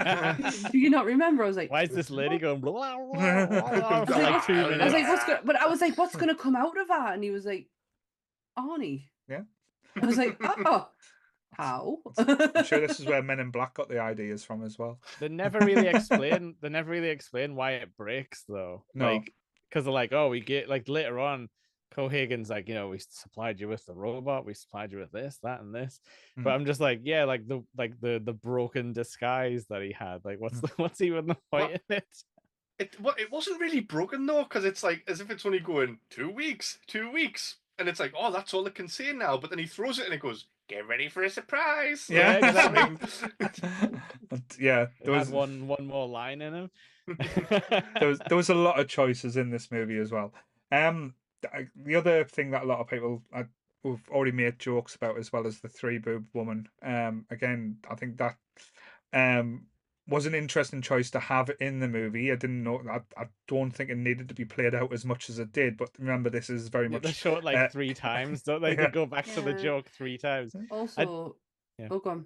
Speaker 2: do you not remember? I was like,
Speaker 3: why is this lady going blah, blah, blah, for like 2 minutes?
Speaker 2: I was like, what's going to come out of that? And he was like, Arnie.
Speaker 1: Yeah.
Speaker 2: I was like, oh, how?
Speaker 1: I'm sure this is where Men in Black got the ideas from as well.
Speaker 3: They never really explain. Why it breaks though.
Speaker 1: No.
Speaker 3: Like, because they're like, oh, we get like later on, Cohagen's like, we supplied you with the robot, we supplied you with this, that, and this. But I'm just like, yeah, like the broken disguise that he had. Like, what's even the point in it?
Speaker 4: It wasn't really broken though, because it's like as if it's only going 2 weeks. And it's like, oh, that's all it can say now. But then he throws it and it goes, get ready for a surprise.
Speaker 1: Yeah, exactly.
Speaker 3: There was one more line in him.
Speaker 1: there was a lot of choices in this movie as well. the other thing that a lot of people have already made jokes about, as well as the three boob woman. Again, I think that was an interesting choice to have in the movie. I didn't know. I don't think it needed to be played out as much as it did. But remember, this is very much
Speaker 3: they show it like 3 times. Don't they?
Speaker 1: Yeah.
Speaker 3: They go back to the joke 3 times.
Speaker 2: Also, oh, go on.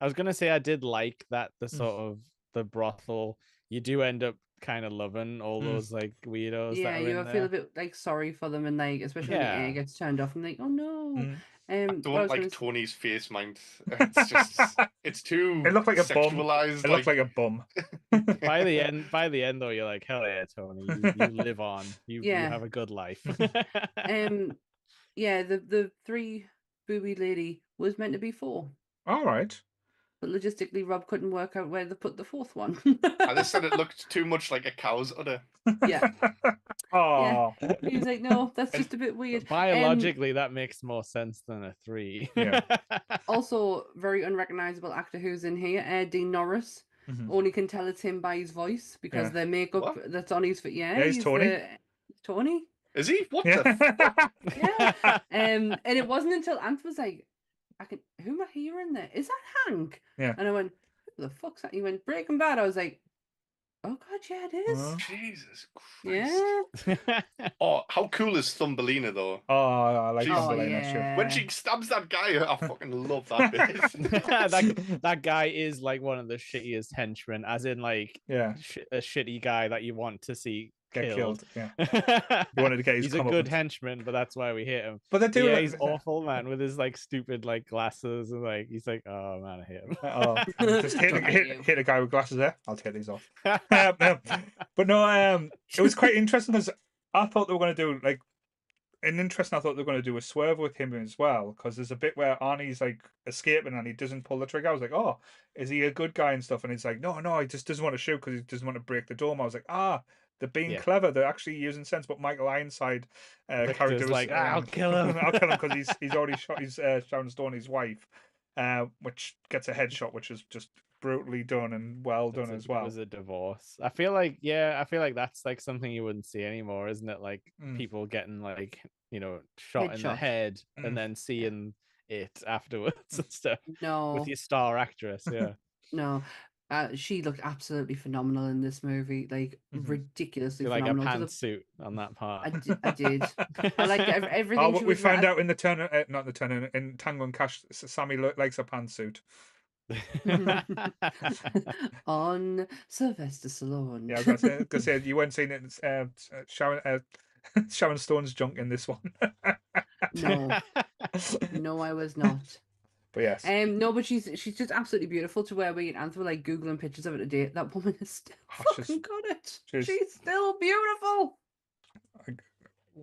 Speaker 3: I was gonna say I did like that the sort of the brothel. You do end up kind of loving all those like weirdos.
Speaker 2: Yeah,
Speaker 3: that are
Speaker 2: you
Speaker 3: in
Speaker 2: feel
Speaker 3: there.
Speaker 2: a bit like sorry for them, and like especially when the air gets turned off, and like, oh no.
Speaker 4: I don't like Tony's face, mind. It's just, it's too.
Speaker 1: It looked like a
Speaker 4: sexualized.
Speaker 1: Bum. It looked like a bum.
Speaker 3: By the end, though, you're like, hell yeah, Tony, you live on. You have a good life.
Speaker 2: Yeah, the three booby lady was meant to be 4.
Speaker 1: All right.
Speaker 2: But logistically, Rob couldn't work out where to put the 4th one.
Speaker 4: They said it looked too much like a cow's udder.
Speaker 2: Yeah.
Speaker 1: Oh.
Speaker 2: Yeah. He was like, no, that's just a bit weird.
Speaker 3: Biologically, that makes more sense than a 3.
Speaker 1: Yeah.
Speaker 2: Also, very unrecognizable actor who's in here, Dean Norris. Only can tell it's him by his voice because the makeup that's on his face. Yeah,
Speaker 1: he's Tony.
Speaker 2: Tony.
Speaker 4: Is he? What the fuck?
Speaker 2: Yeah. And it wasn't until Ant was like, who am I hearing there? Is that Hank?
Speaker 1: Yeah.
Speaker 2: And I went, who the fuck's that? He went, Breaking Bad. I was like, oh god, yeah, it is.
Speaker 4: Jesus Christ.
Speaker 2: Yeah.
Speaker 4: Oh, how cool is Thumbelina though?
Speaker 1: Oh, I like Thumbelina.
Speaker 2: Yeah.
Speaker 4: When she stabs that guy, I fucking love that bit.
Speaker 3: that guy is like one of the shittiest henchmen, as in like
Speaker 1: a
Speaker 3: shitty guy that you want to see
Speaker 1: get killed.
Speaker 3: Yeah.
Speaker 1: You wanted to get his
Speaker 3: He's a good henchman, but that's why we hate him.
Speaker 1: But they do.
Speaker 3: Yeah, he's awful, man, with his like stupid like glasses and like he's like, oh man, I hate him.
Speaker 1: Just hit a guy with glasses there. I'll take these off. But no, it was quite interesting because I thought they were going to do like I thought they were going to do a swerve with him as well, because there's a bit where Arnie's like escaping and he doesn't pull the trigger. I was like, oh, is he a good guy and stuff? And he's like, no, he just doesn't want to shoot because he doesn't want to break the dome. I was like, they're being clever. They're actually using sense. But Michael Ironside character was
Speaker 3: like, I'll kill him.
Speaker 1: I'll kill him because he's already shot Sharon Stone, his wife, which gets a headshot, which is just brutally done and well done as well.
Speaker 3: It was a divorce. I feel like that's like something you wouldn't see anymore, isn't it? Like people getting like shot in the head and then seeing it afterwards and stuff.
Speaker 2: No,
Speaker 3: with your star actress, yeah.
Speaker 2: No. She looked absolutely phenomenal in this movie, like ridiculously
Speaker 3: like
Speaker 2: phenomenal.
Speaker 3: A pantsuit on that part.
Speaker 2: I did. I liked everything.
Speaker 1: What we found out in the turn, not the turn in Tango and Cash, Sammy likes a pantsuit.
Speaker 2: On Sylvester Stallone.
Speaker 1: Yeah, I was gonna say you weren't seeing it. Sharon Stone's junk in this one.
Speaker 2: No, I was not.
Speaker 1: But yes.
Speaker 2: No, but she's just absolutely beautiful to where we and Anthony were like googling pictures of it today. That woman is still fucking got it. She's still beautiful.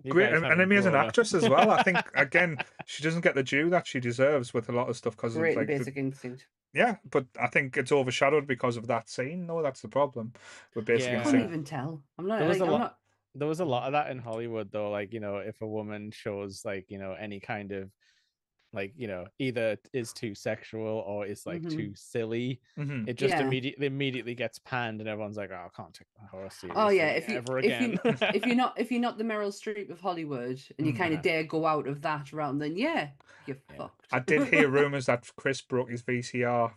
Speaker 1: Great, and Emmy as an actress as well. I think again she doesn't get the due that she deserves with a lot of stuff because
Speaker 2: Great
Speaker 1: like
Speaker 2: Basic Instinct.
Speaker 1: Yeah, but I think it's overshadowed because of that scene. No, that's the problem with Basic Instinct.
Speaker 2: I can't even tell. I'm not.
Speaker 3: There was a lot of that in Hollywood though. Like if a woman shows like any kind of like either is too sexual or is like too silly, it just immediately gets panned and everyone's like, oh, I can't take the horse seriously.
Speaker 2: Oh yeah, if you're not the Meryl Streep of Hollywood and you kind of dare go out of that realm, then you're fucked.
Speaker 1: I did hear rumors that Chris broke his VCR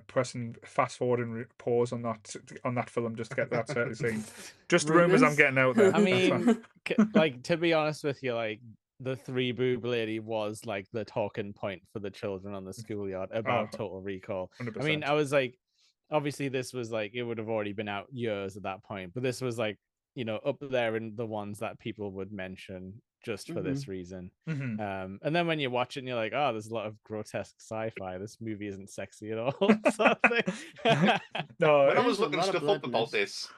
Speaker 1: pressing fast forward and pause on that film just to get that certain scene. Just rumors I'm getting out there.
Speaker 3: I mean, like to be honest with you, like the three boob lady was like the talking point for the children on the schoolyard about Total Recall. 100%. I mean, I was like, obviously this was like, it would have already been out years at that point, but this was like, up there in the ones that people would mention just for this reason. And then when you watch it and you're like, oh, there's a lot of grotesque sci-fi. This movie isn't sexy at all.
Speaker 1: No,
Speaker 4: when I was looking stuff up about this,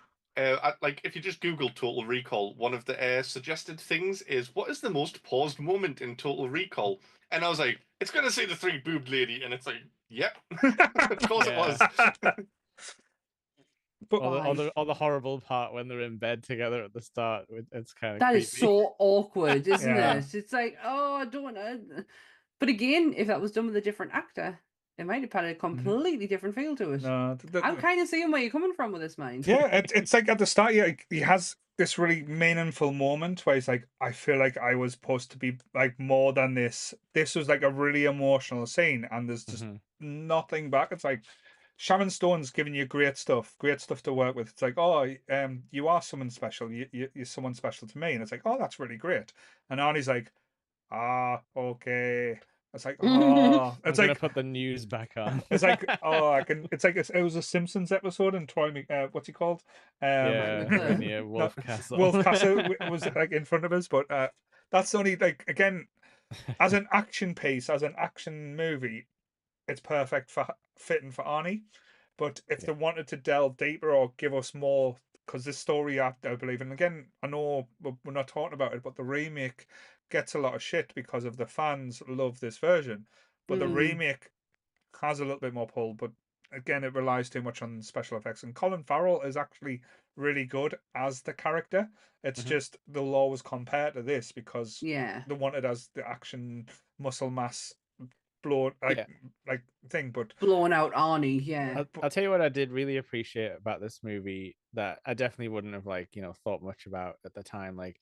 Speaker 4: like if you just Google Total Recall, one of the suggested things is, what is the most paused moment in Total Recall? And I was like, it's going to say the three boobed lady, and it's like, yep, of course it was.
Speaker 3: But or the horrible part when they're in bed together at the start, it's kind of
Speaker 2: that
Speaker 3: creepy.
Speaker 2: Is so awkward, isn't it? It's like, oh, I don't want to. But again, if that was done with a different actor, It might have had a completely different feel to it.
Speaker 1: No,
Speaker 2: I'm kind of seeing where you're coming from with this, mind.
Speaker 1: Yeah, it's like at the start, he has this really meaningful moment where he's like, I feel like I was supposed to be like more than this. This was like a really emotional scene, and there's just nothing back. It's like Sharon Stone's giving you great stuff to work with. It's like, oh, you are someone special. You're someone special to me, and it's like, oh, that's really great. And Arnie's like, okay. It's like, oh,
Speaker 3: it's like, gonna put the news back on.
Speaker 1: It's like, oh, I can. It's like it was a Simpsons episode, and what's he called?
Speaker 3: Wolf Castle.
Speaker 1: Wolf Castle was like in front of us, but that's only like again, as an action piece, as an action movie, it's perfect for fitting for Arnie. But if they wanted to delve deeper or give us more, because this story, I believe, and again, I know we're not talking about it, but the remake gets a lot of shit because of the fans love this version, but the remake has a little bit more pull. But again, it relies too much on special effects. And Colin Farrell is actually really good as the character. It's just the law was compared to this because they wanted as the action muscle mass blown like thing, but
Speaker 2: blown out Arnie. Yeah,
Speaker 3: I'll tell you what I did really appreciate about this movie that I definitely wouldn't have thought much about at the time. Like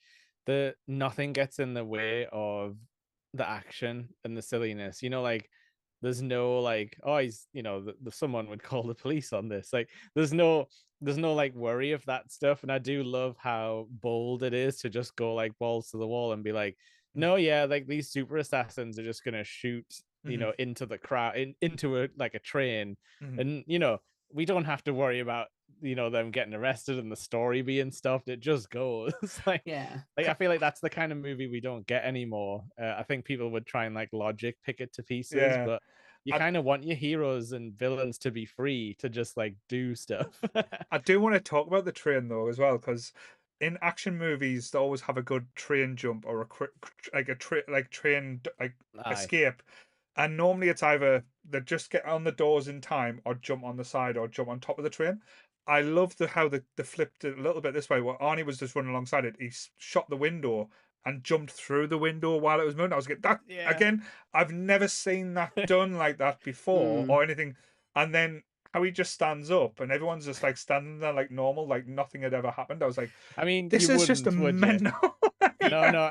Speaker 3: nothing gets in the way of the action and the silliness. Like there's no like, oh, he's someone would call the police on this. Like there's no like worry of that stuff. And I do love how bold it is to just go like balls to the wall and be like, no, yeah, like these super assassins are just gonna shoot into the crowd, into a train, and we don't have to worry about them getting arrested and the story being stuffed. It just goes. like I feel like that's the kind of movie we don't get anymore. I think people would try and like logic pick it to pieces, but you kind of want your heroes and villains to be free to just like do stuff.
Speaker 1: I do want to talk about the train though as well, because in action movies they always have a good train jump or train escape. And normally it's either they just get on the doors in time or jump on the side or jump on top of the train. I love how they flipped it a little bit this way, where Arnie was just running alongside it. He shot the window and jumped through the window while it was moving. I was getting that again. I've never seen that done like that before or anything. And then how he just stands up and everyone's just like standing there like normal, like nothing had ever happened. I was like,
Speaker 3: I mean,
Speaker 1: this is just a mental.
Speaker 3: No,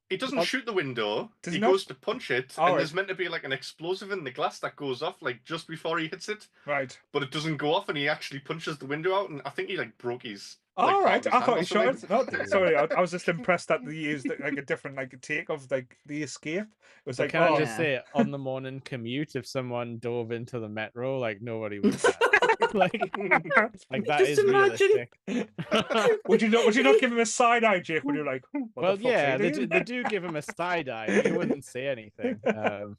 Speaker 4: he doesn't shoot the window. He goes to punch it, and there's meant to be like an explosive in the glass that goes off like just before he hits it.
Speaker 1: Right.
Speaker 4: But it doesn't go off, and he actually punches the window out, and I think he like broke his.
Speaker 1: All right, I thought he shot it. No, sorry, I was just impressed that they used like a different take of like the escape. It was like,
Speaker 3: can I just say, on the morning commute, if someone dove into the metro, like nobody would. like that
Speaker 2: just
Speaker 3: is
Speaker 2: imagine.
Speaker 3: realistic.
Speaker 1: Would you not give him a side eye, Jake? When you're like,
Speaker 3: well, yeah, they do give him a side eye. He wouldn't say anything, and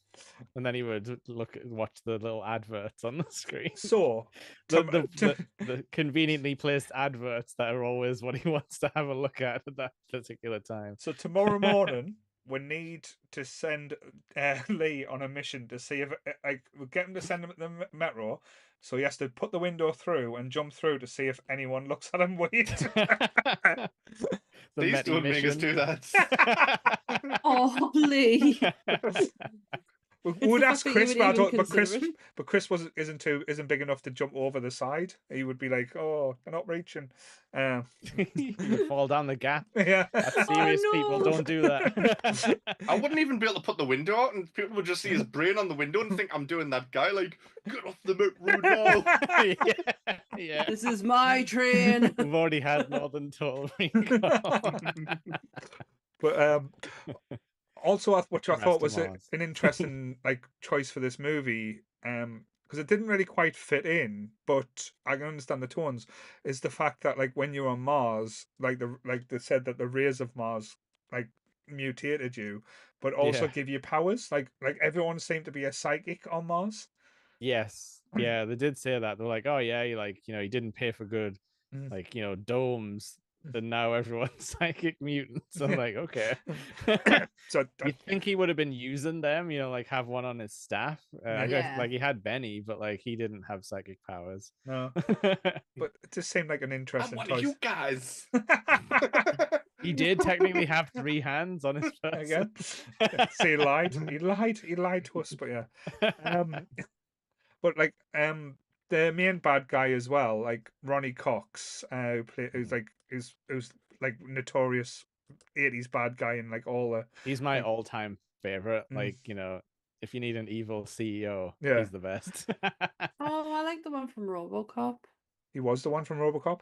Speaker 3: then he would watch the little adverts on the screen.
Speaker 1: So
Speaker 3: the conveniently placed adverts that are always what he wants to have a look at that particular time.
Speaker 1: So tomorrow morning, we need to send Lee on a mission to see if we'll get him to send him at the metro. So he has to put the window through and jump through to see if anyone looks at him. Wait.
Speaker 4: These don't make us do that.
Speaker 2: Oh, Lee.
Speaker 1: We'd ask Chris, but Chris isn't big enough to jump over the side. He would be like, "Oh, they're not reaching."
Speaker 3: You would fall down the gap.
Speaker 1: Yeah,
Speaker 3: that's serious. People don't do that.
Speaker 4: I wouldn't even be able to put the window out, and people would just see his brain on the window and think I'm doing that guy. Like, get off the road now.
Speaker 3: Yeah.
Speaker 2: This is my train.
Speaker 3: We've already had Northern Toll.
Speaker 1: But also, which I thought was an interesting choice for this movie, because it didn't really quite fit in, but I can understand the tones. Is the fact that when you're on Mars, they said that the rays of Mars mutated you, but also give you powers. Like everyone seemed to be a psychic on Mars.
Speaker 3: Yes, yeah, they did say that. They're like, oh yeah, he didn't pay for good, domes. And now everyone's psychic mutants. I'm like, okay.
Speaker 1: So
Speaker 3: you think he would have been using them? Have one on his staff. I guess he had Benny, but he didn't have psychic powers.
Speaker 1: No, but it just seemed like an interesting choice.
Speaker 4: You guys.
Speaker 3: He did technically have 3 hands on his person.
Speaker 1: Again, see, he lied. He lied to us, but yeah. But like the main bad guy as well, like Ronnie Cox, who's like notorious 80s bad guy and like all the.
Speaker 3: He's my
Speaker 1: like,
Speaker 3: all-time favorite. Like, if you need an evil CEO,
Speaker 1: Yeah.
Speaker 3: he's the best.
Speaker 2: Oh, I like the one from RoboCop.
Speaker 1: He was the one from RoboCop.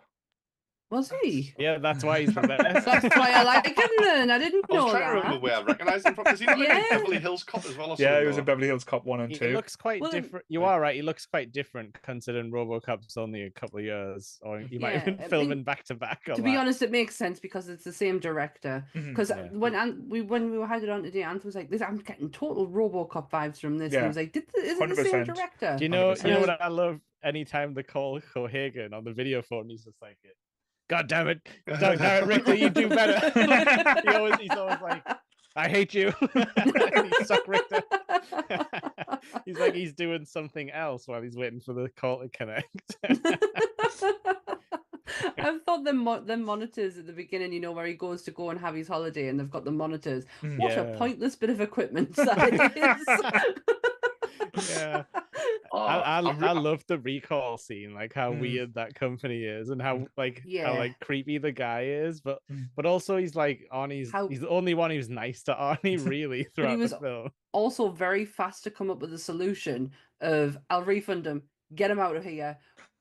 Speaker 2: Was he?
Speaker 3: Yeah, that's why he's the best.
Speaker 2: That's why I like him then. I didn't
Speaker 4: I was
Speaker 2: know
Speaker 4: trying to remember
Speaker 2: that.
Speaker 4: where I recognised him from. Because he looked like
Speaker 2: Yeah.
Speaker 4: a Beverly Hills Cop as well or something.
Speaker 1: Yeah, he was in Beverly Hills Cop 1 and 2.
Speaker 3: He looks quite different. You are right. He looks quite different considering RoboCop's only a couple of years, or you might have been filming back to back.
Speaker 2: To be honest, it makes sense because it's the same director. Because when we had it on today, Anthony was like, "I'm getting total RoboCop vibes from this." And I was like, "Is it the same director?"
Speaker 3: Do you know what I love? Anytime they call Cohagen on the video phone, he's just like, "God damn it, Richter, you do better." he's always like, "I hate you." You suck, Richter. He's like he's doing something else while he's waiting for the call to connect.
Speaker 2: I thought the monitors at the beginning, where he goes to go and have his holiday, and they've got the monitors. What a pointless bit of equipment that is.
Speaker 3: Yeah. I love the recall scene, like how weird that company is, and how how creepy the guy is, but also he's like Arnie's. He's the only one who's nice to Arnie, really, throughout the film.
Speaker 2: Also, very fast to come up with a solution of I'll refund him, get him out of here,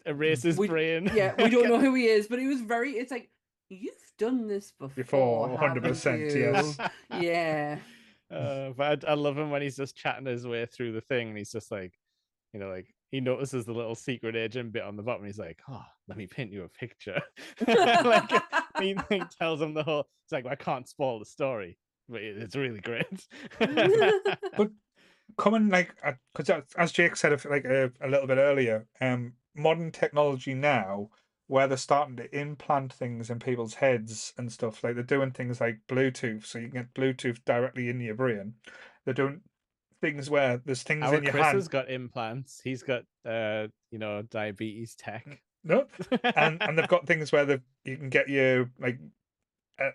Speaker 3: erase his brain.
Speaker 2: Yeah, we don't know who he is, but he was very. It's like you've done this before,
Speaker 1: 100%. Yes.
Speaker 2: Yeah.
Speaker 3: But I love him when he's just chatting his way through the thing, and he's just like, he notices the little secret agent bit on the bottom. He's like, "Oh, let me paint you a picture." He tells him the whole. It's like, well, I can't spoil the story, but it's really great.
Speaker 1: But coming because as Jake said a little bit earlier, modern technology now, where they're starting to implant things in people's heads and stuff, like they're doing things like Bluetooth, so you can get Bluetooth directly in your brain. They're doing things where there's things in your
Speaker 3: Chris
Speaker 1: hand.
Speaker 3: Has got implants. He's got diabetes tech.
Speaker 1: No, and they've got things where you can get your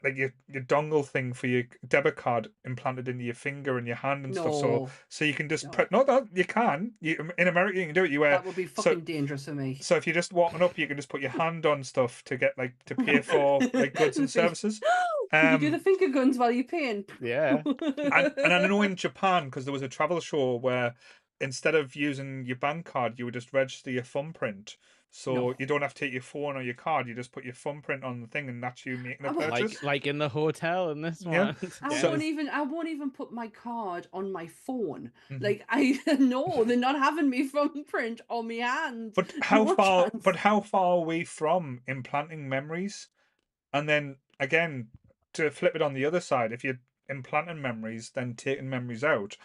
Speaker 1: your dongle thing for your debit card implanted into your finger and your hand and stuff, so you can just you can. In America you can do it.
Speaker 2: That would be fucking dangerous for me.
Speaker 1: So if you're just walking up, you can just put your hand on stuff to get to pay for goods and services.
Speaker 2: You do the finger guns while you're paying.
Speaker 3: Yeah.
Speaker 1: and I know in Japan, because there was a travel show where instead of using your bank card, you would just register your thumbprint. So you don't have to take your phone or your card. You just put your thumbprint on the thing, and that's you making a purchase.
Speaker 3: Like in the hotel in this one.
Speaker 2: I won't even put my card on my phone. Like I know they're not having me thumbprint on my hand.
Speaker 1: But how far? But how far are we from implanting memories? And then again, to flip it on the other side, if you're implanting memories, then taking memories out,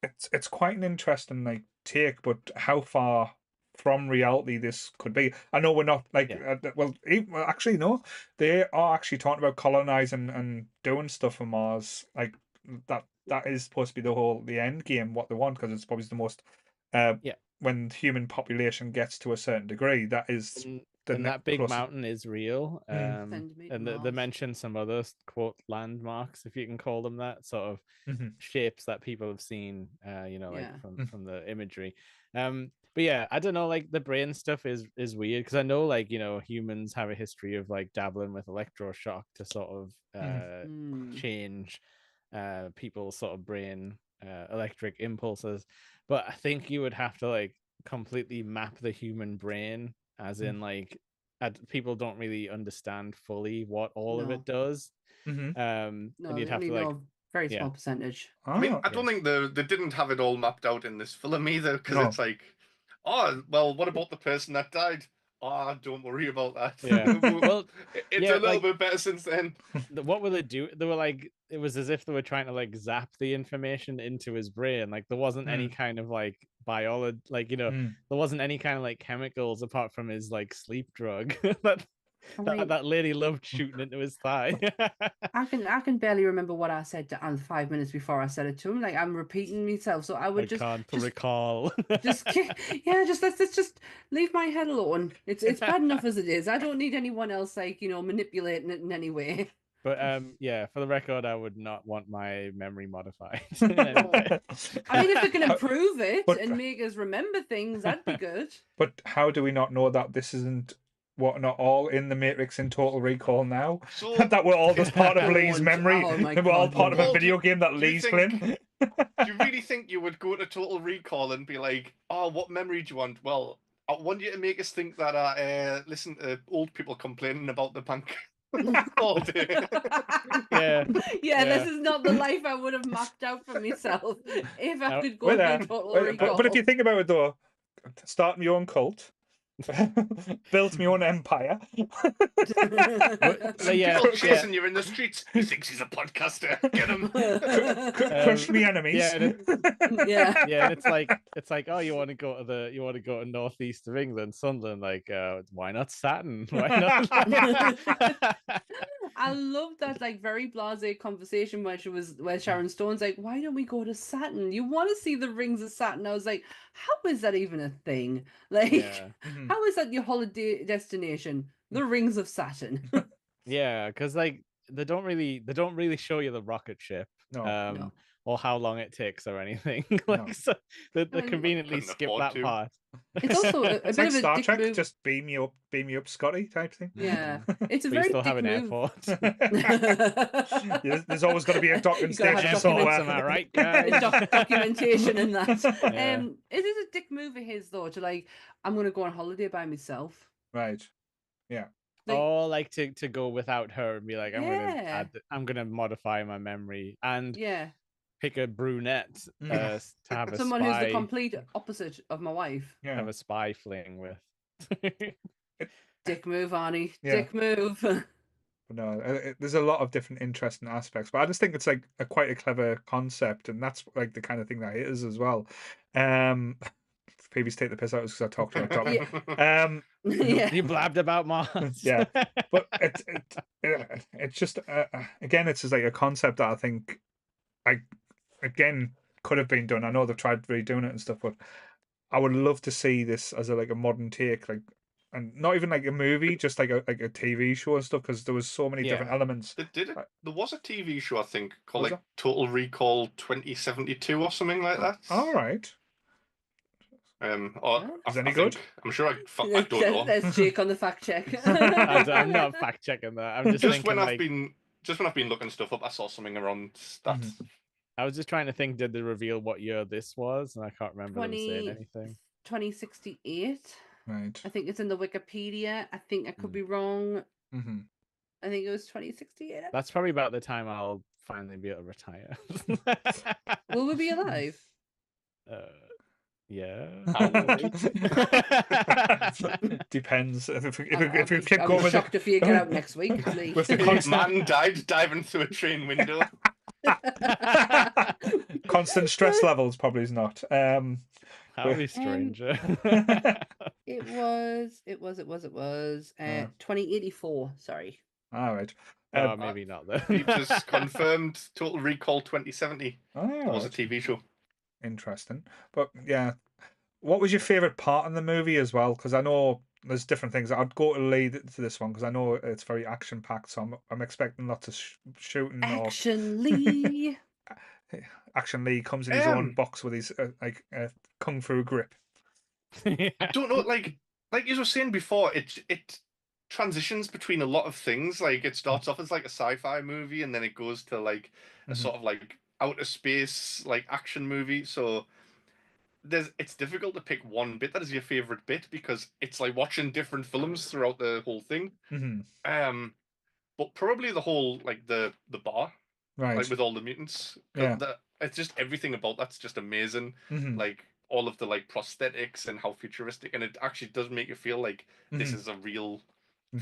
Speaker 1: it's quite an interesting take. But how far from reality this could be? I know we're not actually no, they are actually talking about colonizing and doing stuff on Mars. Like that is supposed to be the end game, what they want, because it's probably the most when human population gets to a certain degree, that is
Speaker 3: and that big mountain is real. And they mention some other quote landmarks, if you can call them that, sort of shapes that people have seen from the imagery. But yeah, I don't know, the brain stuff is weird, because I know humans have a history of dabbling with electroshock to sort of change people's sort of brain electric impulses, but I think you would have to completely map the human brain, as in people don't really understand fully what all of it does. And you'd have to
Speaker 2: very small percentage.
Speaker 4: I mean, I don't think they didn't have it all mapped out in this film either, because it's like, oh, well, what about the person that died? Oh, don't worry about that.
Speaker 3: Yeah. Well,
Speaker 4: it's a little bit better since then.
Speaker 3: What were they do? They were it was as if they were trying to zap the information into his brain. There wasn't any kind of biology, there wasn't any kind of chemicals apart from his sleep drug that lady loved shooting into his thigh.
Speaker 2: I can barely remember what I said to Anne 5 minutes before I said it to him. I'm repeating myself, so I would
Speaker 3: can't recall.
Speaker 2: let's just leave my head alone. It's bad enough as it is. I don't need anyone else manipulating it in any way.
Speaker 3: But yeah, for the record, I would not want my memory modified.
Speaker 2: I mean, if we can improve it and make us remember things, that'd be good.
Speaker 1: But how do we not know that this isn't not all in the Matrix in Total Recall now?
Speaker 4: So
Speaker 1: that we're all just part of Lee's memory. And we're all part of a video game that Lee's playing.
Speaker 4: Do you really think you would go to Total Recall and be like, "Oh, what memory do you want?" Well, I want you to make us think that I listen to old people complaining about the bank all day.
Speaker 3: Yeah,
Speaker 2: this is not the life I would have mapped out for myself if I could go to Total Recall.
Speaker 1: But if you think about it, though, start my own cult. Built my own empire.
Speaker 4: People chasing you in the streets. He thinks he's a podcaster. Get him.
Speaker 1: Crush me enemies.
Speaker 3: Yeah, it's like, oh, you want to go to northeast of England, Sunderland? Like, why not Saturn? Why not?
Speaker 2: I love that like very blasé conversation where Sharon Stone's like, why don't we go to Saturn? You want to see the rings of Saturn? I was like, how is that even a thing? Like, how is that your holiday destination? The rings of Saturn.
Speaker 3: Yeah, because like they don't really show you the rocket ship.
Speaker 1: No.
Speaker 3: Or how long it takes or anything. Like, so they conveniently skip that part.
Speaker 2: It's also a bit
Speaker 1: like
Speaker 2: of a
Speaker 1: Star
Speaker 2: dick
Speaker 1: Trek,
Speaker 2: move.
Speaker 1: just beam you up, Scotty type thing.
Speaker 2: Yeah, it's a
Speaker 3: but
Speaker 2: very
Speaker 3: you still
Speaker 2: dick
Speaker 3: have an
Speaker 2: move.
Speaker 3: airport.
Speaker 1: There's always got to be a docking station somewhere.
Speaker 3: Am I right, guys?
Speaker 2: Documentation in that. It is a dick move of his though to like, I'm gonna go on holiday by myself.
Speaker 1: Right. Yeah.
Speaker 3: Like to go without her and be like, I'm gonna modify my memory and pick a brunette to have a
Speaker 2: someone
Speaker 3: spy,
Speaker 2: who's the complete opposite of my wife.
Speaker 3: Yeah. Have a spy fling with.
Speaker 2: Dick move, Arnie. Yeah. Dick move.
Speaker 1: No, there's a lot of different interesting aspects, but I just think it's like quite a clever concept, and that's like the kind of thing that it is as well. Previous take the piss out because I talked about talking.
Speaker 3: You blabbed about Mars.
Speaker 1: Yeah, but it's just again, it's just like a concept that I think could have been done. I know they've tried redoing it and stuff, but I would love to see this as a modern take, like, and not even like a movie, just like a TV show and stuff, because there was so many different elements.
Speaker 4: They did it. There was a TV show, I think, called like Total Recall 2072 or something like that.
Speaker 1: All right.
Speaker 4: Is any good? I'm sure I don't know.
Speaker 2: There's Jake on the fact check.
Speaker 3: I'm not fact checking that. I'm just thinking,
Speaker 4: when I've been looking stuff up, I saw something around that.
Speaker 3: I was just trying to think, did they reveal what year this was? And I can't remember them saying anything.
Speaker 2: 2068.
Speaker 1: Right.
Speaker 2: I think it's in the Wikipedia. I think I could be wrong. I think it was 2068.
Speaker 3: That's probably about the time I'll finally be able to retire.
Speaker 2: Will we be alive?
Speaker 3: Yeah.
Speaker 1: Depends. If we keep going with
Speaker 2: shocked if you get out next week.
Speaker 4: With the man died diving through a train window.
Speaker 1: Constant stress levels probably is not.
Speaker 3: How is stranger?
Speaker 2: It was 2084. Sorry.
Speaker 1: All right.
Speaker 3: Maybe not then.
Speaker 4: You just confirmed Total Recall 2070. That was a TV show.
Speaker 1: Interesting. But yeah, what was your favorite part in the movie as well? Because I know there's different things. I'd go to lead to this one because I know it's very action packed, so I'm expecting lots of shooting.
Speaker 2: Action Lee.
Speaker 1: Action Lee comes in his own box with his kung fu grip.
Speaker 4: I don't know, like you were saying before, it transitions between a lot of things. Like it starts off as like a sci-fi movie, and then it goes to like a sort of like outer space like action movie. So it's difficult to pick one bit that is your favorite bit because it's like watching different films throughout the whole thing. But probably the whole like the bar,
Speaker 1: right,
Speaker 4: like with all the mutants. It's just everything about that's just amazing. Like all of the like prosthetics and how futuristic, and it actually does make you feel like this is a real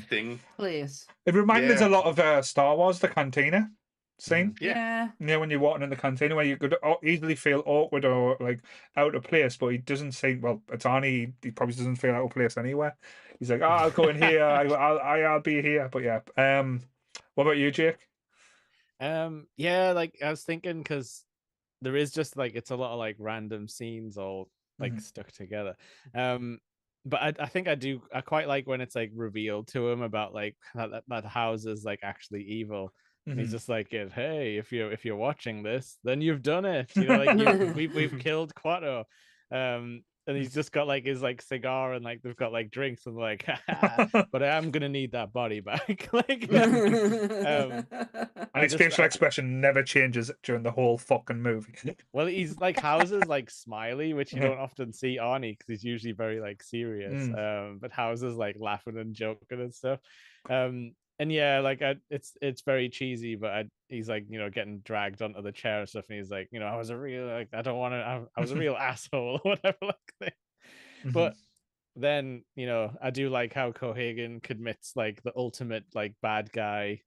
Speaker 4: thing.
Speaker 2: Please.
Speaker 1: It reminded a lot of Star Wars, the cantina scene.
Speaker 2: Yeah.
Speaker 1: You know, when you're walking in the cantina where you could easily feel awkward or like out of place, but he doesn't seem, well, it's Arnie, he probably doesn't feel out of place anywhere. He's like, I'll go in here, I'll be here. But yeah. What about you, Jake?
Speaker 3: Yeah, like I was thinking, because there is just like, it's a lot of like random scenes all like stuck together. But I think I quite like when it's like revealed to him about like that house is like actually evil. And he's just like, hey, if you're watching this, then you've done it. You know, like we've killed Quato. And he's just got like his like cigar and like they've got like drinks and like, but I am gonna need that body back. Like,
Speaker 1: and his facial expression never changes during the whole fucking movie.
Speaker 3: Well, he's like Hauser's like smiley, which you don't often see Arnie because he's usually very like serious. But Hauser's like laughing and joking and stuff. And yeah, like it's very cheesy, but he's like, you know, getting dragged onto the chair and stuff, and he's like, you know, I was a real like I don't want to, I was a real asshole or whatever like that. But then, you know, I do like how Cohagen commits like the ultimate like bad guy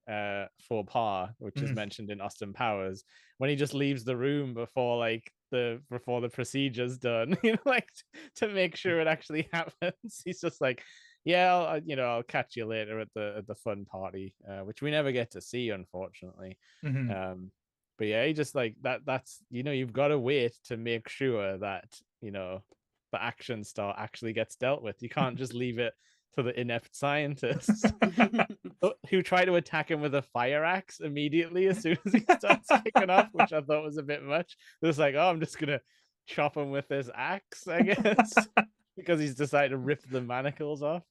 Speaker 3: faux pas, which is mentioned in Austin Powers, when he just leaves the room before like before the procedure's done, you know, like to make sure it actually happens. He's just like, yeah, I'll catch you later at the fun party, which we never get to see, unfortunately. But yeah, he just like that's, you know, you've got to wait to make sure that, you know, the action star actually gets dealt with. You can't just leave it to the inept scientists who try to attack him with a fire axe immediately as soon as he starts kicking off, which I thought was a bit much. It was like, oh, I'm just gonna chop him with this axe, I guess, because he's decided to rip the manacles off.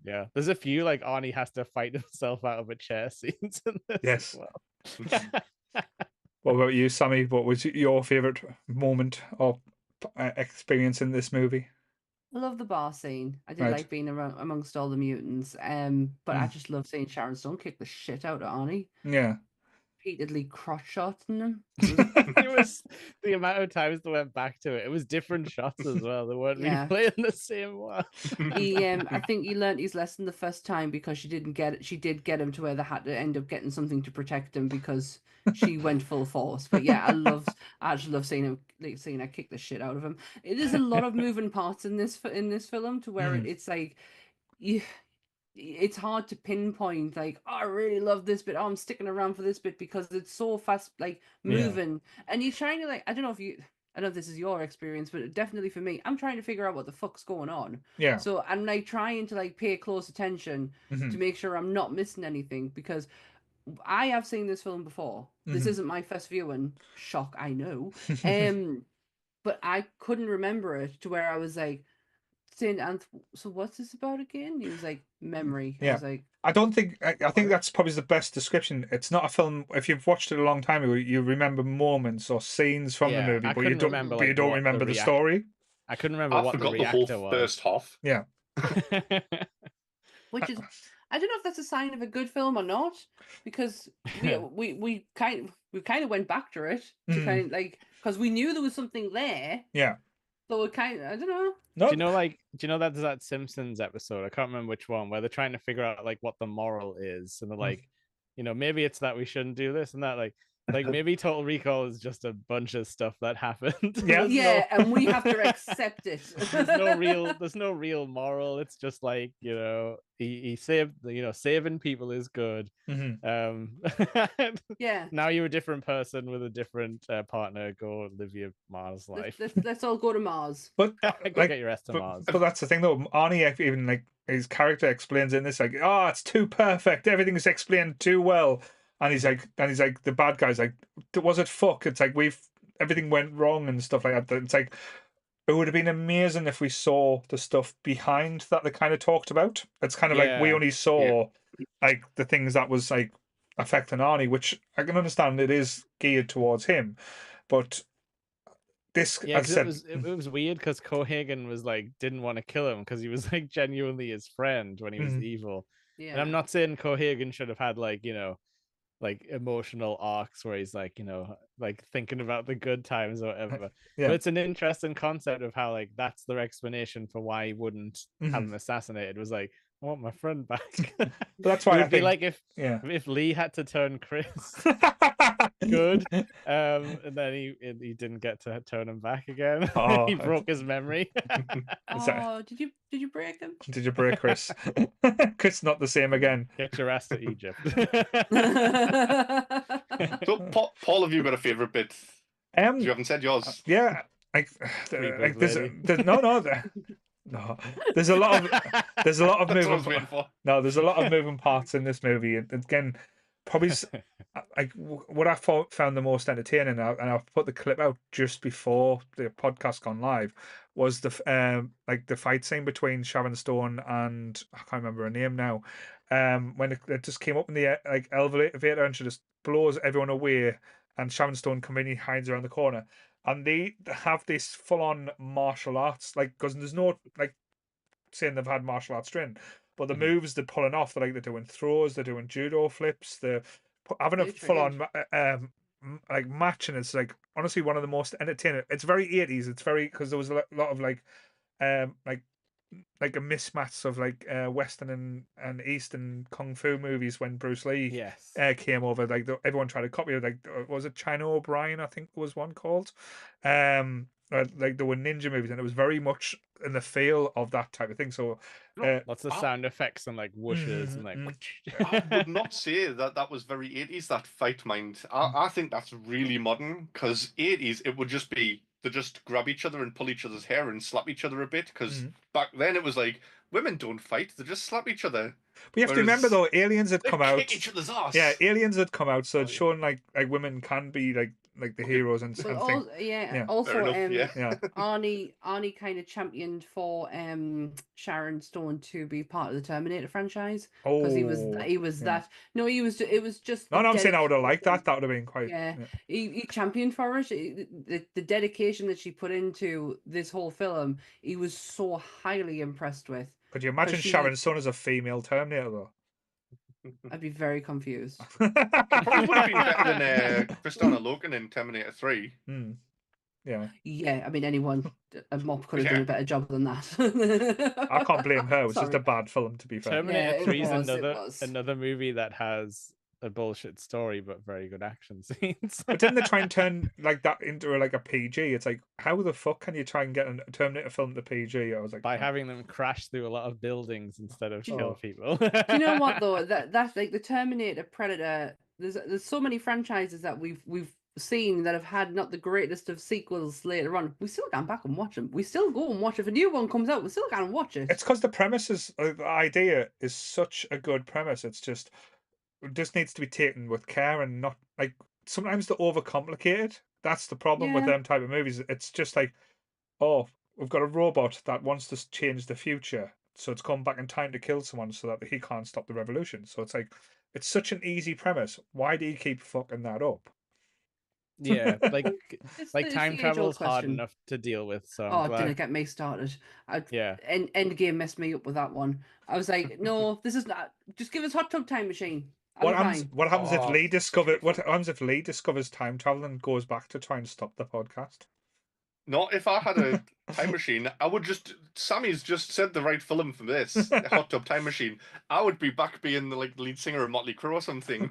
Speaker 3: Yeah, there's a few like Arnie has to fight himself out of a chair scenes in this as well.
Speaker 1: What about you, Sammy? What was your favorite moment or experience in this movie?
Speaker 2: I love the bar scene. I did like being around amongst all the mutants. But I just love seeing Sharon Stone kick the shit out of Arnie.
Speaker 1: Yeah.
Speaker 2: Repeatedly crotch-shotting him.
Speaker 3: It was the amount of times they went back to it. It was different shots as well. They weren't really playing the same one.
Speaker 2: I think he learned his lesson the first time because she did get him to where they had to end up getting something to protect him because she went full force. But yeah, I just love seeing her kick the shit out of him. It is a lot of moving parts in this film to where it's like it's hard to pinpoint like, oh, I really love this bit, oh, I'm sticking around for this bit because it's so fast, like moving, and you're trying to like, I don't know if this is your experience, but definitely for me, I'm trying to figure out what the fuck's going on.
Speaker 1: Yeah.
Speaker 2: So I'm like trying to like pay close attention to make sure I'm not missing anything, because I have seen this film before. This isn't my first viewing. Shock, I know. But I couldn't remember it to where I was like, so what's this about again? He was like, memory.
Speaker 1: Yeah.
Speaker 2: I was like,
Speaker 1: I think that's probably the best description. It's not a film. If you've watched it a long time ago, you remember moments or scenes from the movie, but you don't remember the story.
Speaker 3: I couldn't remember what the reactor
Speaker 4: whole first half.
Speaker 1: Yeah.
Speaker 2: Which is, I don't know if that's a sign of a good film or not, because we kind of went back to it to kind of like, because we knew there was something there.
Speaker 1: Yeah.
Speaker 2: So it kind of, I don't know.
Speaker 3: Nope. Do you know that there's that Simpsons episode, I can't remember which one, where they're trying to figure out like what the moral is, and they're like, you know, maybe it's that we shouldn't do this and that, like maybe Total Recall is just a bunch of stuff that happened.
Speaker 2: And we have to accept it.
Speaker 3: There's no real moral. It's just like, you know, he saved, you know, saving people is good.
Speaker 2: Yeah.
Speaker 3: Now you're a different person with a different partner. Go live your Mars life.
Speaker 2: Let's all go to Mars.
Speaker 1: But
Speaker 3: go get your rest to Mars.
Speaker 1: But that's the thing, though. Arnie even like his character explains in this like, oh, it's too perfect. Everything's explained too well. And he's like, the bad guy's like, was it fuck? It's like everything went wrong and stuff like that. It's like, it would have been amazing if we saw the stuff behind that they kind of talked about. It's kind of like we only saw like the things that was like affecting Arnie, which I can understand it is geared towards him, but this,
Speaker 3: it was weird because Cohagen was like didn't want to kill him because he was like genuinely his friend when he was evil. And I'm not saying Cohagen should have had like, you know, like emotional arcs where he's like, you know, like thinking about the good times or whatever. But it's an interesting concept of how like that's their explanation for why he wouldn't have him assassinated. It was like, I want my friend back.
Speaker 1: That's why
Speaker 3: it would be like if Lee had to turn Chris good, and then he didn't get to turn him back again. He broke his memory.
Speaker 2: Did you break him?
Speaker 1: Did you break Chris? Chris not the same again.
Speaker 3: Get your ass to Egypt.
Speaker 4: So, Paul, have you got a favorite bit? You haven't said yours.
Speaker 1: Yeah, there's No, there's a lot of
Speaker 4: That's what I was
Speaker 1: moving.
Speaker 4: waiting for.
Speaker 1: No, there's a lot of moving parts in this movie. And again, probably like what I found the most entertaining, and I'll put the clip out just before the podcast gone live, was the like the fight scene between Sharon Stone and I can't remember her name now. When it just came up in the like elevator and she just blows everyone away, and Sharon Stone conveniently hides around the corner. And they have this full-on martial arts, like, because there's no like saying they've had martial arts training, but the moves they're pulling off, they're doing throws, they're doing judo flips, they're having a full-on like match, and it's like honestly one of the most entertaining. It's very 80s. It's very, because there was a lot of like a mismatch of like Western and Eastern kung fu movies when Bruce Lee came over. Like everyone tried to copy it. Like was it China O'Brien? I think was one called. Like there were ninja movies, and it was very much in the feel of that type of thing. So
Speaker 3: lots of sound effects and like whooshes and like.
Speaker 4: I would not say that was very 80s. That fight mind. I think that's really modern, because 80s it would just be they just grab each other and pull each other's hair and slap each other a bit, because back then it was like women don't fight, they just slap each other.
Speaker 1: But you have to remember though, Aliens had come out.
Speaker 4: Kick each other's ass.
Speaker 1: Yeah, Aliens had come out, so it's showing like women can be like the heroes and
Speaker 2: But
Speaker 1: things.
Speaker 2: Also,
Speaker 1: yeah.
Speaker 2: Arnie kind of championed for Sharon Stone to be part of the Terminator franchise, because he was that. No, he was. It was just.
Speaker 1: No, I'm saying I would have liked that. That would have been quite.
Speaker 2: Yeah. He championed for it. The dedication that she put into this whole film, he was so highly impressed with.
Speaker 1: Could you imagine Sharon Stone as a female Terminator though?
Speaker 2: I'd be very confused.
Speaker 4: Probably would have been better than Kristanna Loken in Terminator 3.
Speaker 1: Yeah.
Speaker 2: Yeah, I mean, a mop could have done a better job than that.
Speaker 1: I can't blame her. It was just a bad film, to be fair.
Speaker 3: Terminator 3 is another movie that has a bullshit story but very good action scenes.
Speaker 1: But didn't they try and turn like that into like a PG? It's like, how the fuck can you try and get a Terminator film to PG? I was like,
Speaker 3: by having them crash through a lot of buildings instead of kill people.
Speaker 2: Do you know what though? That's like the Terminator, Predator. There's so many franchises that we've seen that have had not the greatest of sequels later on. We still go back and watch them. We still go and watch it. If a new one comes out, we still go and watch it.
Speaker 1: It's because the the idea is such a good premise. It's just. It just needs to be taken with care, and not like sometimes they're overcomplicated. That's the problem with them type of movies. It's just like, oh, we've got a robot that wants to change the future, so it's come back in time to kill someone so that he can't stop the revolution. So it's like, it's such an easy premise. Why do you keep fucking that up?
Speaker 3: Yeah, like time travel is hard enough to deal with. So
Speaker 2: didn't get me started. Endgame messed me up with that one. I was like, no, this is not. Just give us Hot Tub Time Machine.
Speaker 1: What happens if Lee discovers time travel and goes back to try and stop the podcast?
Speaker 4: Not if I had a time machine. I would just. Sammy's just said the right film for this. Hot Tub Time Machine. I would be back being the lead singer of Motley Crue or something.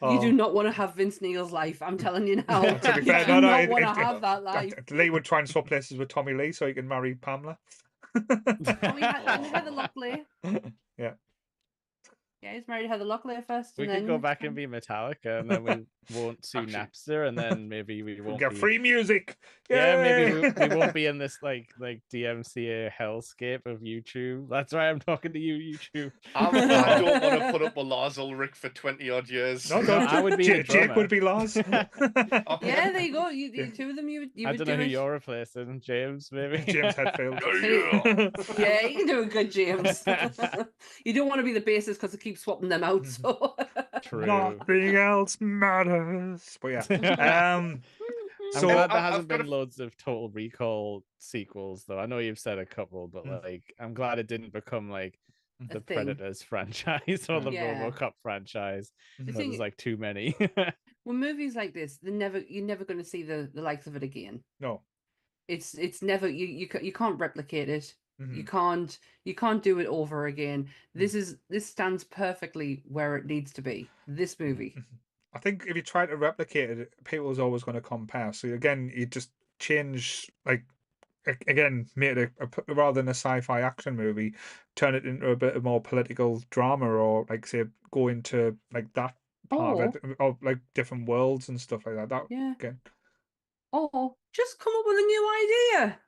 Speaker 2: You do not want to have Vince Neil's life. I'm telling you now.
Speaker 1: To be fair,
Speaker 2: you do not want to have that life.
Speaker 1: Lee would try and swap places with Tommy Lee so he can marry Pamela.
Speaker 2: Heather Locklear.
Speaker 1: Yeah.
Speaker 2: Yeah, he's married Heather Locklear first.
Speaker 3: We could go back and be Metallica, and then we won't sue Napster, and then maybe we won't
Speaker 1: get free music. Yay!
Speaker 3: Yeah, maybe we won't be in this like DMCA hellscape of YouTube. That's why I'm talking to you, YouTube.
Speaker 4: I don't want to put up with Lars Ulrich for 20 odd years.
Speaker 1: No,
Speaker 3: I would be
Speaker 1: Jake would be Lars.
Speaker 2: Yeah, there you go. You two of them. You
Speaker 3: I don't know who you're replacing. James, maybe.
Speaker 1: James Hetfield.
Speaker 2: Yeah, you can do a good James. You don't want to be the bassist because it keeps swapping them out. So
Speaker 3: True.
Speaker 1: Nothing else matters. But yeah.
Speaker 3: So I'm glad there hasn't been loads of Total Recall sequels, though. I know you've said a couple, but like, I'm glad it didn't become like the Predators franchise or the RoboCop franchise. There's like too many.
Speaker 2: When movies like this, you're never going to see the likes of it again.
Speaker 1: No,
Speaker 2: it's never you can't replicate it. You can't do it over again. This stands perfectly where it needs to be. This movie.
Speaker 1: I think if you try to replicate it, people's always going to compare. So again, you just change, like, again, make it rather than a sci-fi action movie, turn it into a bit of more political drama, or like say go into like that part of it, or like different worlds and stuff like that. Again.
Speaker 2: Oh, just come up with a new idea.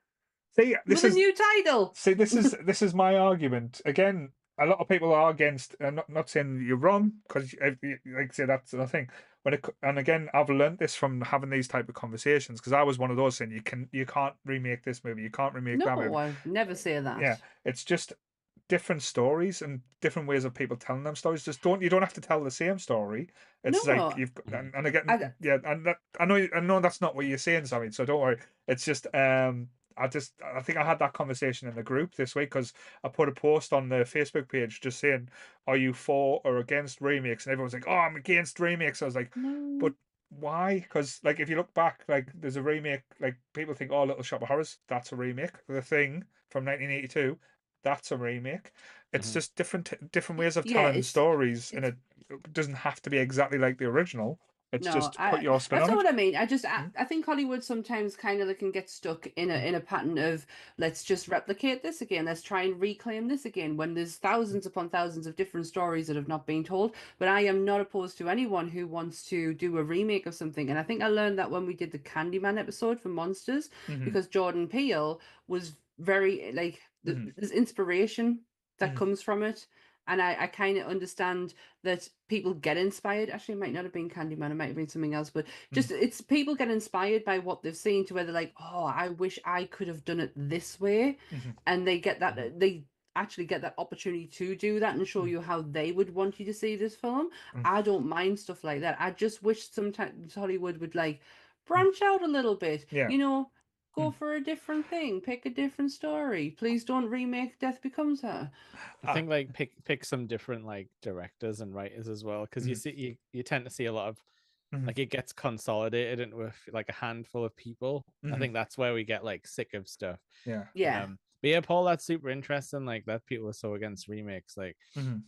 Speaker 1: See, this
Speaker 2: with
Speaker 1: is
Speaker 2: a new title.
Speaker 1: See, this is my argument again. A lot of people are against. I'm not saying you're wrong, because like I say, that's the thing. And again, I've learned this from having these type of conversations, because I was one of those saying you can't remake this movie, you can't remake that movie.
Speaker 2: No, I never say that.
Speaker 1: Yeah, it's just different stories and different ways of people telling them stories. You don't have to tell the same story. It's
Speaker 2: No,
Speaker 1: like you've got, and again, yeah, and I know that's not what you're saying, Sammy. So don't worry. It's just I think I had that conversation in the group this week, because I put a post on the Facebook page just saying, "Are you for or against remakes?" And everyone's like, "Oh, I'm against remakes." I was like,
Speaker 2: no.
Speaker 1: "But why?" Because like if you look back, like there's a remake. Like people think, "Oh, Little Shop of Horrors, that's a remake." The Thing from 1982, that's a remake. It's just different ways of telling stories, and it doesn't have to be exactly like the original. It's just put your spin on it.
Speaker 2: That's not what I mean. I think Hollywood sometimes kind of can get stuck in a pattern of, let's just replicate this again. Let's try and reclaim this again, when there's thousands upon thousands of different stories that have not been told. But I am not opposed to anyone who wants to do a remake of something. And I think I learned that when we did the Candyman episode for Monsters, because Jordan Peele was very like there's inspiration that comes from it. And I kind of understand that people get inspired. Actually, it might not have been Candyman. It might have been something else. But just it's people get inspired by what they've seen, to where they're like, oh, I wish I could have done it this way. And they get that, they actually get that opportunity to do that and show you how they would want you to see this film. I don't mind stuff like that. I just wish sometimes Hollywood would like branch out a little bit.
Speaker 1: Yeah.
Speaker 2: You know, go for a different thing. Pick a different story. Please don't remake Death Becomes Her.
Speaker 3: I think like pick some different like directors and writers as well, because you tend to see a lot of like it gets consolidated into like a handful of people. I think that's where we get like sick of stuff.
Speaker 2: Yeah.
Speaker 3: But yeah, Paul, that's super interesting. Like that people are so against remakes. Like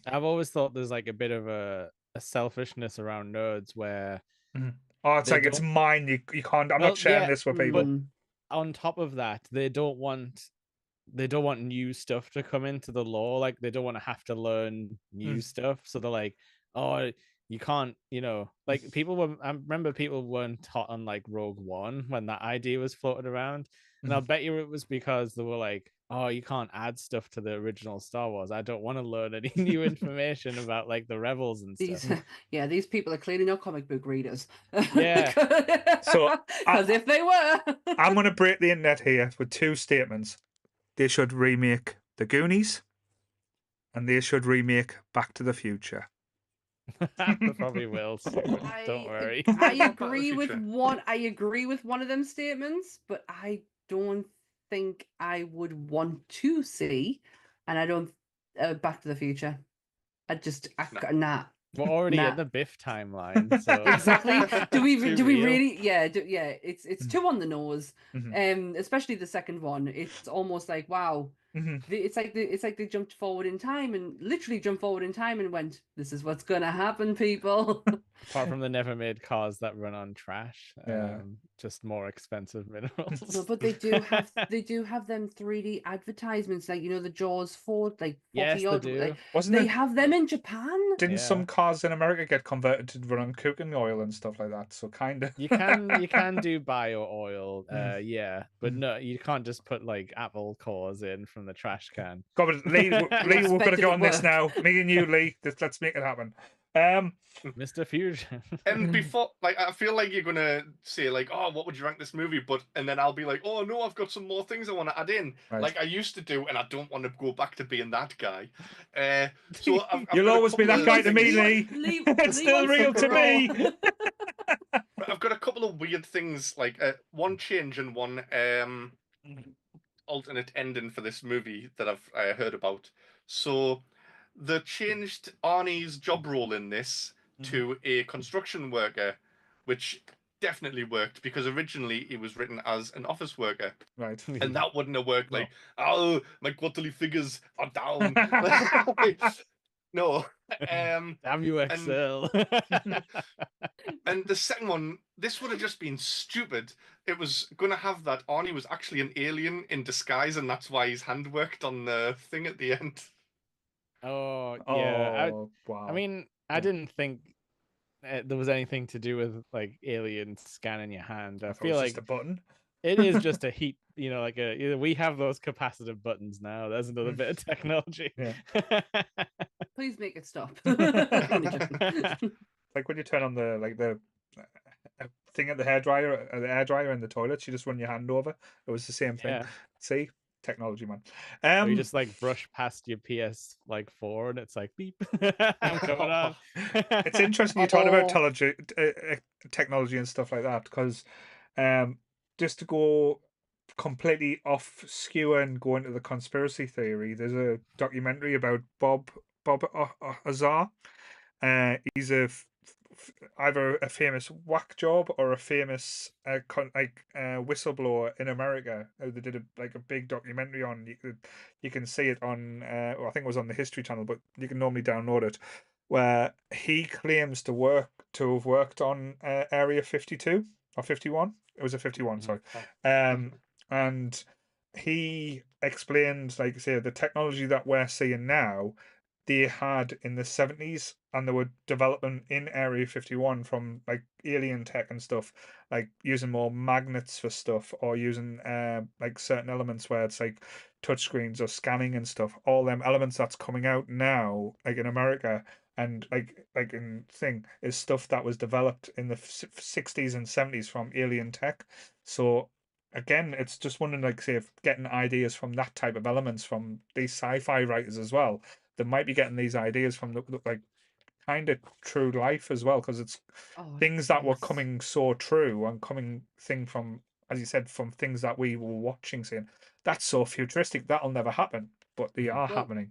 Speaker 3: I've always thought there's like a bit of a selfishness around nerds where
Speaker 1: oh, it's like it's mine. You can't. I'm not sharing this with people.
Speaker 3: But on top of that, they don't want new stuff to come into the lore. Like they don't want to have to learn new stuff. So they're like, oh, you can't, like I remember people weren't taught on like Rogue One when that idea was floated around. And I'll bet you it was because they were like, oh, you can't add stuff to the original Star Wars. I don't want to learn any new information about like the rebels and stuff.
Speaker 2: These people are clearly not comic book readers.
Speaker 3: Yeah.
Speaker 1: So
Speaker 2: because if they were,
Speaker 1: I'm going to break the internet here with two statements. They should remake The Goonies, and they should remake Back to the Future.
Speaker 3: They probably will soon. Don't worry.
Speaker 2: I agree with one of them statements, but I don't think I would want to see, and I don't Back to the Future. Nah.
Speaker 3: We're already in the Biff timeline, so
Speaker 2: exactly. Do we really? Yeah, it's too on the nose. Especially the second one. It's almost like wow. It's like they jumped forward in time and literally jumped forward in time and went, "This is what's gonna happen, people."
Speaker 3: Apart from the never made cars that run on trash, just more expensive minerals.
Speaker 2: No, but they do have them 3D advertisements, like the Jaws 4, like 40 odd. Like, they have them in Japan.
Speaker 1: Didn't some cars in America get converted to run on cooking oil and stuff like that? So kind of.
Speaker 3: You can do bio oil, but no, you can't just put like Apple cores in from the trash can.
Speaker 1: God, but Lee, we're gonna go on this now. Me and you, Lee. Let's make it happen.
Speaker 3: Mr. Fusion.
Speaker 4: And before, like, I feel like you're gonna say, like, "Oh, what would you rank this movie?" And then I'll be like, "Oh no, I've got some more things I want to add in, like I used to do, and I don't want to go back to being that guy." So
Speaker 1: you'll always be that guy to me, Lee. It's still real to me.
Speaker 4: I've got a couple of weird things, like one change and one alternate ending for this movie that I've heard about. So they changed Arnie's job role in this to a construction worker, which definitely worked because originally he was written as an office worker.
Speaker 1: Right.
Speaker 4: And that wouldn't have worked. Like, oh, my quarterly figures are down. No.
Speaker 3: Damn you, Excel.
Speaker 4: And the second one, this would have just been stupid. It was going to have that Arnie was actually an alien in disguise, and that's why his hand worked on the thing at the end.
Speaker 3: Oh, yeah.
Speaker 1: Wow.
Speaker 3: I mean, I didn't think there was anything to do with like aliens scanning your hand. I feel like
Speaker 1: just a button.
Speaker 3: It is just a heat, like we have those capacitive buttons now. There's another bit of technology.
Speaker 1: Yeah.
Speaker 2: Please make it stop.
Speaker 1: Like when you turn on the thing at the air dryer in the toilet, you just run your hand over. It was the same thing.
Speaker 3: Yeah.
Speaker 1: See, technology, man.
Speaker 3: Or you just like brush past your PS like 4 and it's like beep. I'm coming on.
Speaker 1: It's interesting you talk about technology and stuff like that, because just to go completely off skew and go into the conspiracy theory, there's a documentary about Bob Azar. He's either a famous whack job or a famous whistleblower in America. They did a big documentary on. You can see it on. Well, I think it was on the History Channel, but you can normally download it. Where he claims to have worked on Area 52 or 51. It was a 51, sorry. And he explained, like I say, the technology that we're seeing now, they had in the 70s, and they were developing in Area 51 from like alien tech and stuff, like using more magnets for stuff, or using like certain elements where it's like touchscreens or scanning and stuff. All them elements that's coming out now, like in America, and like in thing, is stuff that was developed in the 60s and 70s from alien tech. So again, it's just wondering, like, say, if getting ideas from that type of elements from these sci-fi writers as well, they might be getting these ideas from the like kind of true life as well, because it's things that were coming so true and coming thing from, as you said, from things that we were watching, saying that's so futuristic, that'll never happen, but they are happening.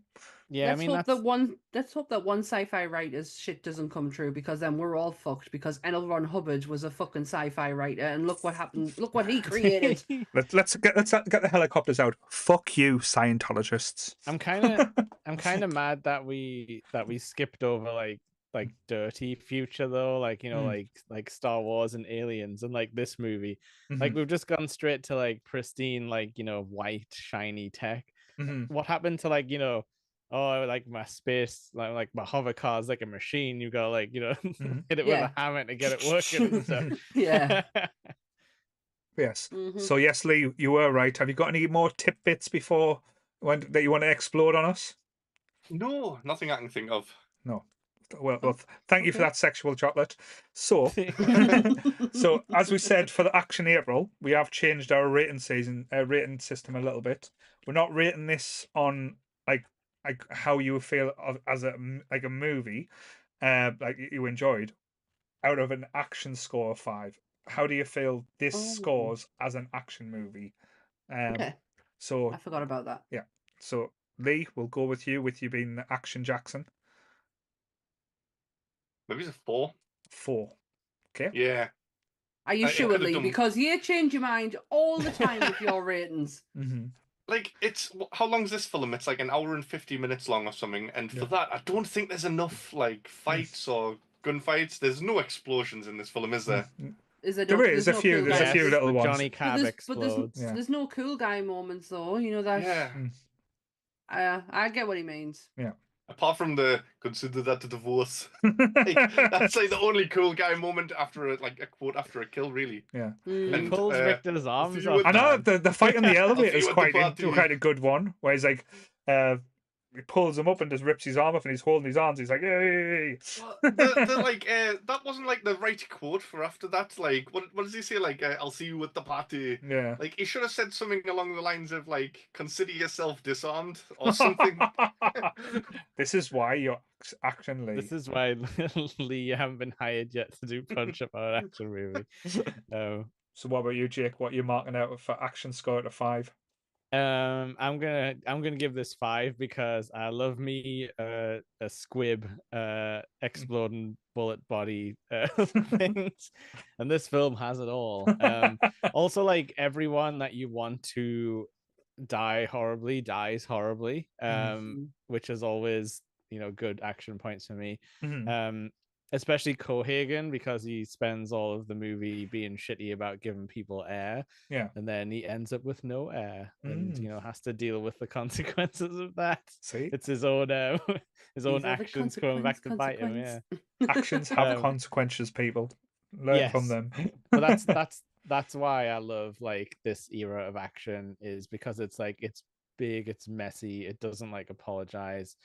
Speaker 3: Yeah,
Speaker 2: let's hope that one sci-fi writer's shit doesn't come true, because then we're all fucked, because L. Ron Hubbard was a fucking sci-fi writer, and look what happened. Look what he created.
Speaker 1: let's get the helicopters out. Fuck you, Scientologists.
Speaker 3: I'm kind of mad that we skipped over like dirty future though, like like Star Wars and Aliens and like this movie. Like we've just gone straight to like pristine, like white shiny tech. What happened to like oh, like my space, like my hover car is like a machine. You gotta like hit it with a hammer to get it working and stuff.
Speaker 2: Yeah.
Speaker 1: Yes. So yes, Lee, you were right. Have you got any more tidbits before that you want to explode on us?
Speaker 4: No, nothing I can think of.
Speaker 1: No. Well, thank you for that sexual chocolate. So, so as we said, for the Action April, we have changed our rating system a little bit. We're not rating this on like how you feel as a movie, like you enjoyed, out of an action score of 5. How do you feel this scores as an action movie?
Speaker 2: Okay.
Speaker 1: So
Speaker 2: I forgot about that.
Speaker 1: Yeah. So Lee, we'll go with you being the Action Jackson.
Speaker 4: Maybe it's a 4.
Speaker 1: 4. Okay.
Speaker 4: Yeah.
Speaker 2: Are you sure, Lee? Because you change your mind all the time with your ratings.
Speaker 4: Like, how long is this film? It's like an hour and 50 minutes long or something. And for that, I don't think there's enough like fights or gunfights. There's no explosions in this film, is there?
Speaker 1: There is a few. There's a few little ones.
Speaker 3: Johnny Cab explodes.
Speaker 2: But there's no cool guy moments though. You know that.
Speaker 4: Yeah.
Speaker 2: I get what he means.
Speaker 1: Yeah.
Speaker 4: Apart from the consider that a divorce. That's like the only cool guy moment after a quote after a kill, really.
Speaker 1: Yeah.
Speaker 3: And pulls Victor's arms off.
Speaker 1: I know the fight in the elevator is quite a good one, where he's like he pulls him up and just rips his arm off, and he's holding his arms. He's like, "Hey!"
Speaker 4: That wasn't like the right quote for after that. Like, what does he say? Like, "I'll see you at the party."
Speaker 1: Yeah.
Speaker 4: Like, he should have said something along the lines of like, "Consider yourself disarmed" or something.
Speaker 1: This is why you're Action Lee.
Speaker 3: This is why Lee, you haven't been hired yet to do Punch Up Our Action movie.
Speaker 1: So what about you, Jake? What are you marking out for action score out of 5?
Speaker 3: I'm gonna give this 5 because I love me a squib exploding bullet body things, and this film has it all. Also, like, everyone that you want to die horribly dies horribly, which is always good action points for me. Especially Cohagen, because he spends all of the movie being shitty about giving people air.
Speaker 1: Yeah.
Speaker 3: And then he ends up with no air and, has to deal with the consequences of that.
Speaker 1: See?
Speaker 3: It's his own actions coming back to bite him. Yeah.
Speaker 1: Actions have consequences, people. Learn from them.
Speaker 3: But that's why I love like this era of action, is because it's like it's big, it's messy, it doesn't like apologize,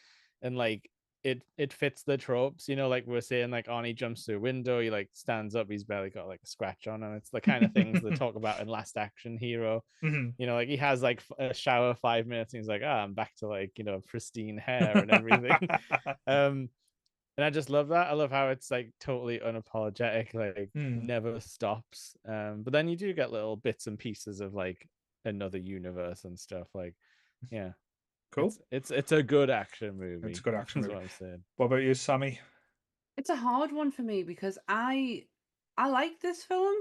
Speaker 3: and like it fits the tropes, you know, like we're saying, like Arnie jumps through a window, he like stands up, he's barely got like a scratch on him. It's the kind of things they talk about in Last Action Hero.
Speaker 1: Mm-hmm.
Speaker 3: You know, like he has like a shower 5 minutes and he's like, I'm back to like, you know, pristine hair and everything. And I just love that. I love how it's like totally unapologetic, like never stops. But then you do get little bits and pieces of like another universe and stuff. Like, yeah,
Speaker 1: cool.
Speaker 3: It's a good action movie.
Speaker 1: It's a good action movie.
Speaker 3: What I'm saying.
Speaker 1: What about you, Sammy?
Speaker 2: It's a hard one for me because I like this film,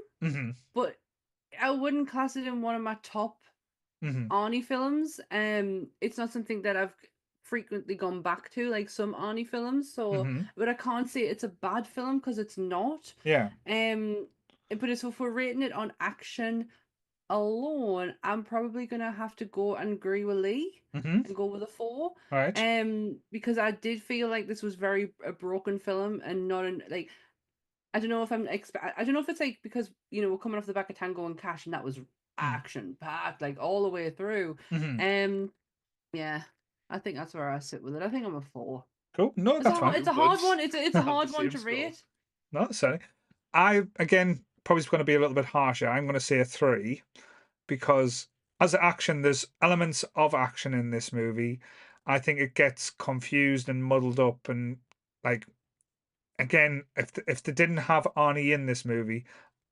Speaker 2: but I wouldn't class it in one of my top Arnie films. It's not something that I've frequently gone back to, like some Arnie films. So, but I can't say it's a bad film because it's not.
Speaker 1: Yeah.
Speaker 2: But if we're rating it on action alone, I'm probably gonna have to go and agree with Lee and go with a 4.
Speaker 1: Right.
Speaker 2: Because I did feel like this was very a broken film and not like. I don't know if I don't know if it's like because you know we're coming off the back of Tango and Cash and that was action packed like all the way through. Yeah, I think that's where I sit with it. I think I'm a 4.
Speaker 1: Cool. No, that's fine.
Speaker 2: It's a hard one. It's a hard one to rate.
Speaker 1: Not necessarily. I again probably going to be a little bit harsher. I'm going to say a 3 because as action, there's elements of action in this movie. I think it gets confused and muddled up and like. Again, if they didn't have Arnie in this movie,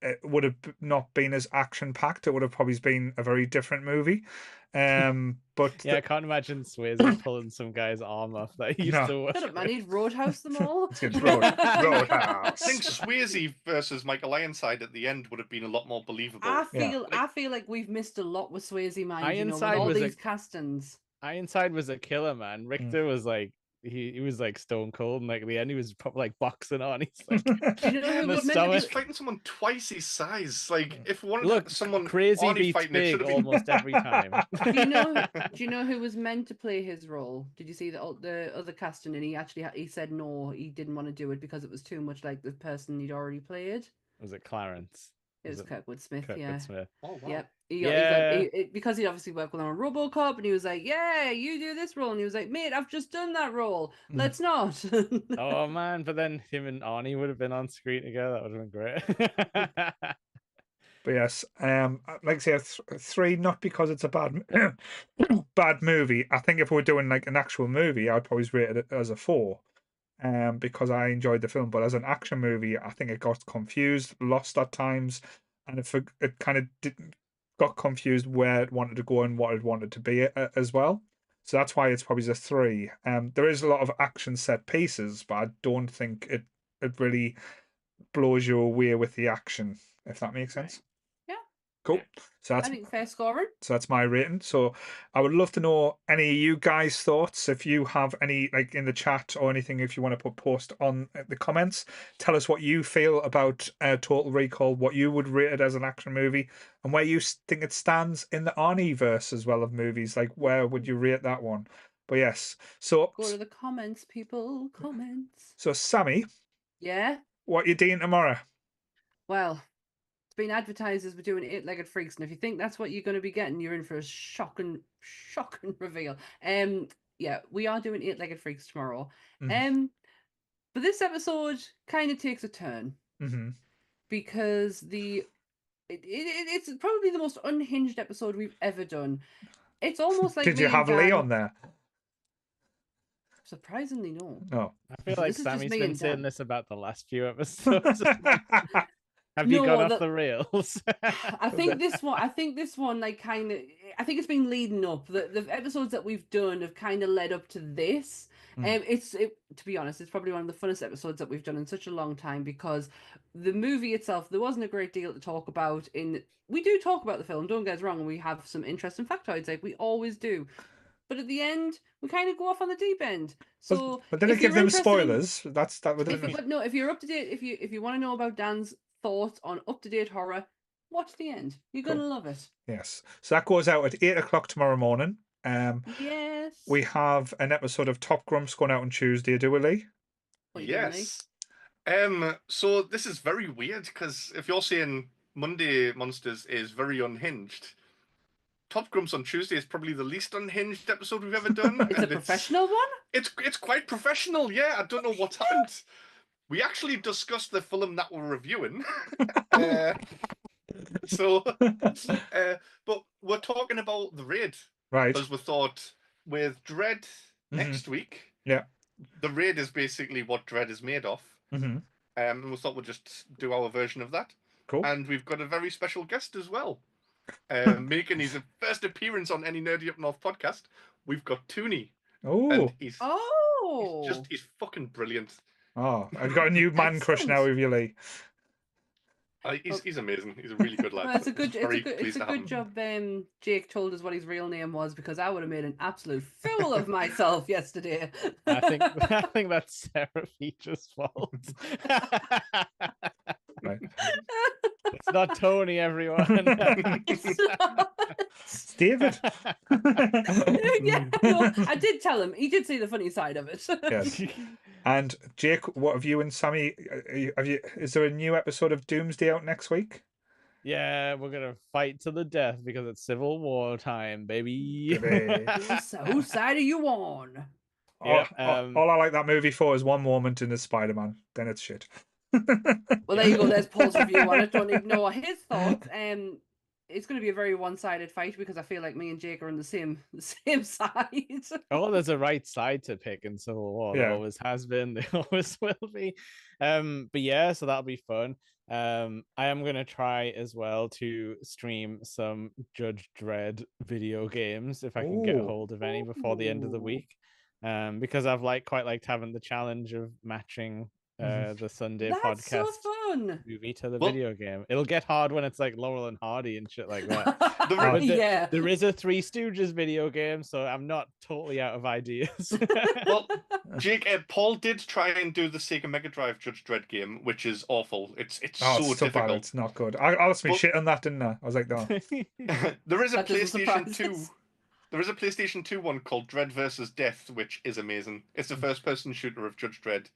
Speaker 1: it would have not been as action packed. It would have probably been a very different movie. But
Speaker 3: yeah, I can't imagine Swayze pulling some guy's arm off that he used to work.
Speaker 2: Shut up, man! He'd Roadhouse them all.
Speaker 1: Roadhouse.
Speaker 4: I think Swayze versus Michael Ironside at the end would have been a lot more believable.
Speaker 2: I feel like we've missed a lot with Swayze, man.
Speaker 3: Ironside,
Speaker 2: you know, with all these castings.
Speaker 3: Ironside was a killer, man. Richter was like. He was like stone cold, and like at the end he was probably like boxing on. He's like,
Speaker 2: you know
Speaker 4: he's fighting someone twice his size. Like if someone
Speaker 3: crazy beats big almost every time.
Speaker 2: Do you know who was meant to play his role? Did you see the other casting? And he said no, he didn't want to do it because it was too much like the person he'd already played.
Speaker 3: Was it Clarence?
Speaker 2: It was Kurtwood Smith,
Speaker 3: Smith.
Speaker 2: Oh, wow. Yep. Because he'd obviously worked with him on RoboCop, and he was like, yeah, you do this role. And he was like, mate, I've just done that role. Let's not.
Speaker 3: Oh, man. But then him and Arnie would have been on screen together. That would have been great.
Speaker 1: But yes, like I say, a 3, not because it's a bad movie. I think if we were doing like an actual movie, I'd probably rate it as a 4. Because I enjoyed the film, but as an action movie, I think it got confused, lost at times, and it kind of got confused where it wanted to go and what it wanted to be as well. So that's why it's probably a 3. There is a lot of action set pieces, but I don't think it really blows you away with the action, if that makes sense. Cool. So that's,
Speaker 2: I think fair scoring.
Speaker 1: So that's my rating. So I would love to know any of you guys' thoughts. If you have any, like in the chat or anything, if you want to post on the comments, tell us what you feel about Total Recall, what you would rate it as an action movie, and where you think it stands in the Arnie verse as well of movies. Like where would you rate that one? But yes, so
Speaker 2: go to the comments, people. Comments.
Speaker 1: So Sammy,
Speaker 2: yeah,
Speaker 1: what you doing tomorrow?
Speaker 2: Well, been advertised as we're doing 8-legged freaks, and if you think that's what you're going to be getting, you're in for a shocking reveal. Yeah, we are doing 8-legged freaks tomorrow. But this episode kind of takes a turn because it's probably the most unhinged episode we've ever done. It's almost like
Speaker 1: did you have Lee on there?
Speaker 2: Surprisingly, no.
Speaker 1: No,
Speaker 3: I feel like Sammy's been saying this about the last few episodes. Have you gone off the rails?
Speaker 2: I think this one, like, kind of. I think it's been leading up. The episodes that we've done have kind of led up to this. To be honest, it's probably one of the funnest episodes that we've done in such a long time because the movie itself, there wasn't a great deal to talk about. We do talk about the film. Don't get us wrong. We have some interesting factoids, like we always do. But at the end, we kind of go off on the deep end. So,
Speaker 1: but didn't give them spoilers.
Speaker 2: If you're up to date, if you want to know about Dan's thoughts on up-to-date horror, watch the end. You're gonna love it.
Speaker 1: Yes. So that goes out at 8:00 tomorrow morning.
Speaker 2: Yes.
Speaker 1: We have an episode of Top Grumps going out on Tuesday, do we, Lee?
Speaker 4: Yes. So this is very weird because if you're saying Monday Monsters is very unhinged. Top Grumps on Tuesday is probably the least unhinged episode we've ever done.
Speaker 2: It's a professional one?
Speaker 4: It's quite professional, yeah. I don't know what's happened. We actually discussed the film that we're reviewing. But we're talking about The Raid.
Speaker 1: Right.
Speaker 4: Because we thought with Dread next week,
Speaker 1: yeah,
Speaker 4: The Raid is basically what Dread is made of. And we thought we'd just do our version of that.
Speaker 1: Cool.
Speaker 4: And we've got a very special guest as well. Making his first appearance on any Nerdy Up North podcast. We've got Tooney.
Speaker 1: Oh.
Speaker 4: And he's fucking brilliant.
Speaker 1: Oh, I've got a new man crush now with you, Lee.
Speaker 4: He's amazing. He's a really good lad.
Speaker 2: Well, it's a good job. Jake told us what his real name was, because I would have made an absolute fool of myself yesterday.
Speaker 3: I think that's Sarah Feature's fault.
Speaker 1: Right.
Speaker 3: It's not Tony, everyone.
Speaker 1: It's David.
Speaker 2: Yeah, no, I did tell him. He did see the funny side of it.
Speaker 1: Yes. And Jake, what have you and Sammy? Is there a new episode of Doomsday out next week?
Speaker 3: Yeah, we're gonna fight to the death because it's Civil War time, baby.
Speaker 2: So whose side are you on?
Speaker 3: Yeah.
Speaker 1: All I like that movie for is one moment in the Spider-Man. Then it's shit.
Speaker 2: Well, there you go. There's Paul's review on it. Don't ignore his thoughts. It's going to be a very one-sided fight, because I feel like me and Jake are on the same side.
Speaker 3: Oh, there's a right side to pick in Civil War.
Speaker 1: Yeah.
Speaker 3: There always has been. There always will be. But yeah, so that'll be fun. I am gonna try as well to stream some Judge Dredd video games if I can get a hold of any before the end of the week. Because I've quite liked having the challenge of matching the Sunday
Speaker 2: That's
Speaker 3: podcast
Speaker 2: so fun.
Speaker 3: movie to the video game. It'll get hard when it's like Laurel and Hardy and shit like that.
Speaker 2: Yeah,
Speaker 3: there is a Three Stooges video game, so I'm not totally out of ideas.
Speaker 4: Well, Jake, Paul did try and do the Sega Mega Drive Judge Dredd game, which is awful. It's so difficult.
Speaker 1: Bad. It's not good. I asked me shit on that, didn't I? I was like, no.
Speaker 4: There is a PlayStation 2. There is a PlayStation 2 one called Dredd vs. Death, which is amazing. It's a first-person shooter of Judge Dredd.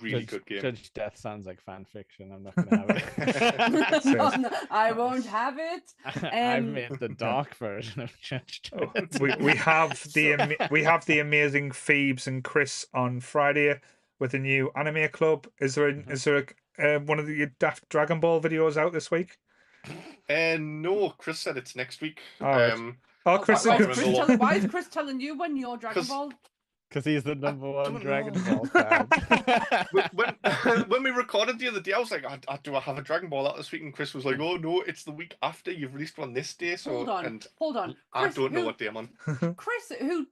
Speaker 4: Really good game.
Speaker 3: Judge Death sounds like fan fiction. I'm not going to have it.
Speaker 2: No, I won't have it.
Speaker 3: I've made the dark version of Judge Dredd.
Speaker 1: we have the amazing Phoebes and Chris on Friday with a new anime club. Is there one of the Daft Dragon Ball videos out this week?
Speaker 4: No, Chris said it's next week.
Speaker 1: Chris.
Speaker 2: Why is Chris telling you when you're Dragon Ball?
Speaker 3: Because he's the #1 Dragon Ball fan.
Speaker 4: When we recorded the other day, I was like, do I have a Dragon Ball out this week? And Chris was like, oh no, it's the week after. You've released one this day. So
Speaker 2: hold on.
Speaker 4: Chris, I don't know what day I'm on.
Speaker 2: Chris, who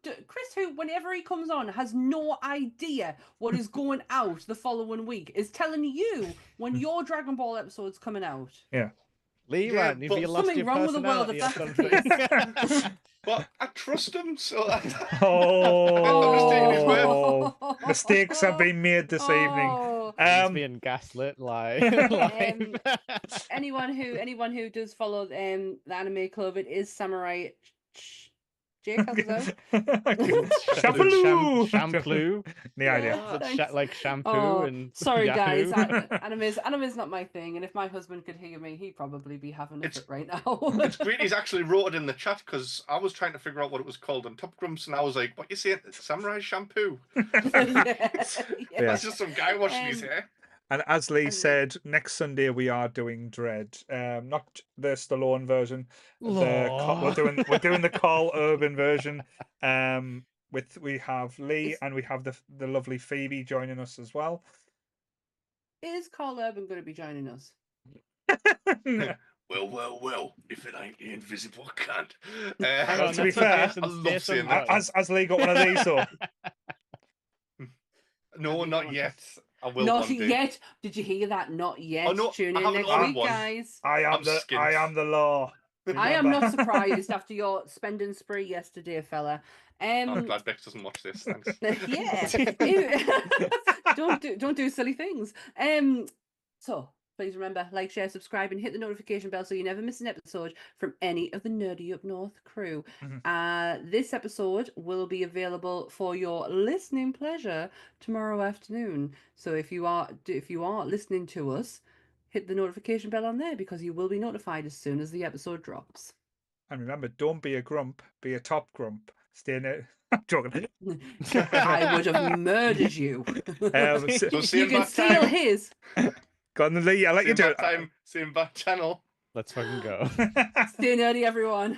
Speaker 2: whenever he comes on has no idea what is going out the following week, is telling you when your Dragon Ball episode's coming out.
Speaker 1: Yeah.
Speaker 3: Lee, man, if you lost
Speaker 2: something
Speaker 3: your
Speaker 2: wrong with the world if that's the case.
Speaker 4: But I trust him, so I'm just
Speaker 1: taking his word. Mistakes have been made this evening.
Speaker 3: He's being gaslit live.
Speaker 2: Anyone who does follow the Anime Club, it is Samurai. Jake, how's it
Speaker 3: Shampoo.
Speaker 1: The idea.
Speaker 3: Like shampoo and
Speaker 2: sorry
Speaker 3: Yahoo.
Speaker 2: guys, anime's not my thing, and if my husband could hear me, he'd probably be having a fit right now.
Speaker 4: It's great he's actually wrote it in the chat, because I was trying to figure out what it was called on Top Grumps, and I was like, what you saying? It's Samurai Shampoo. That's just some guy washing his hair.
Speaker 1: And as Lee said, next Sunday we are doing Dread, not the Stallone version. We're doing the Carl Urban version. We have Lee and we have the lovely Phoebe joining us as well.
Speaker 2: Is Carl Urban going to be joining us?
Speaker 4: Well, if it ain't the invisible cunt.
Speaker 1: To be fair,
Speaker 4: I love saying that.
Speaker 1: Has Lee got one of these? Or?
Speaker 4: No, not yet. I will
Speaker 2: not
Speaker 4: one day.
Speaker 2: Yet. Did you hear that? Not yet.
Speaker 4: Oh, no,
Speaker 2: Tune in next week, guys.
Speaker 1: I am the law. Remember?
Speaker 2: I am not surprised after your spending spree yesterday, fella.
Speaker 4: I'm glad Bex doesn't watch this. Thanks.
Speaker 2: Yeah. Don't do silly things. So please remember, like, share, subscribe, and hit the notification bell so you never miss an episode from any of the Nerdy Up North crew. This episode will be available for your listening pleasure tomorrow afternoon. So if you are listening to us hit the notification bell on there because you will be notified as soon as the episode drops.
Speaker 1: And remember, don't be a grump, be a top grump. Stay in it. I'm joking.
Speaker 2: I would have murdered you.
Speaker 4: So
Speaker 2: you can steal his.
Speaker 1: Go on, Lee. I'll let you do it.
Speaker 4: Same back channel.
Speaker 3: Let's fucking go.
Speaker 2: Stay nerdy, everyone.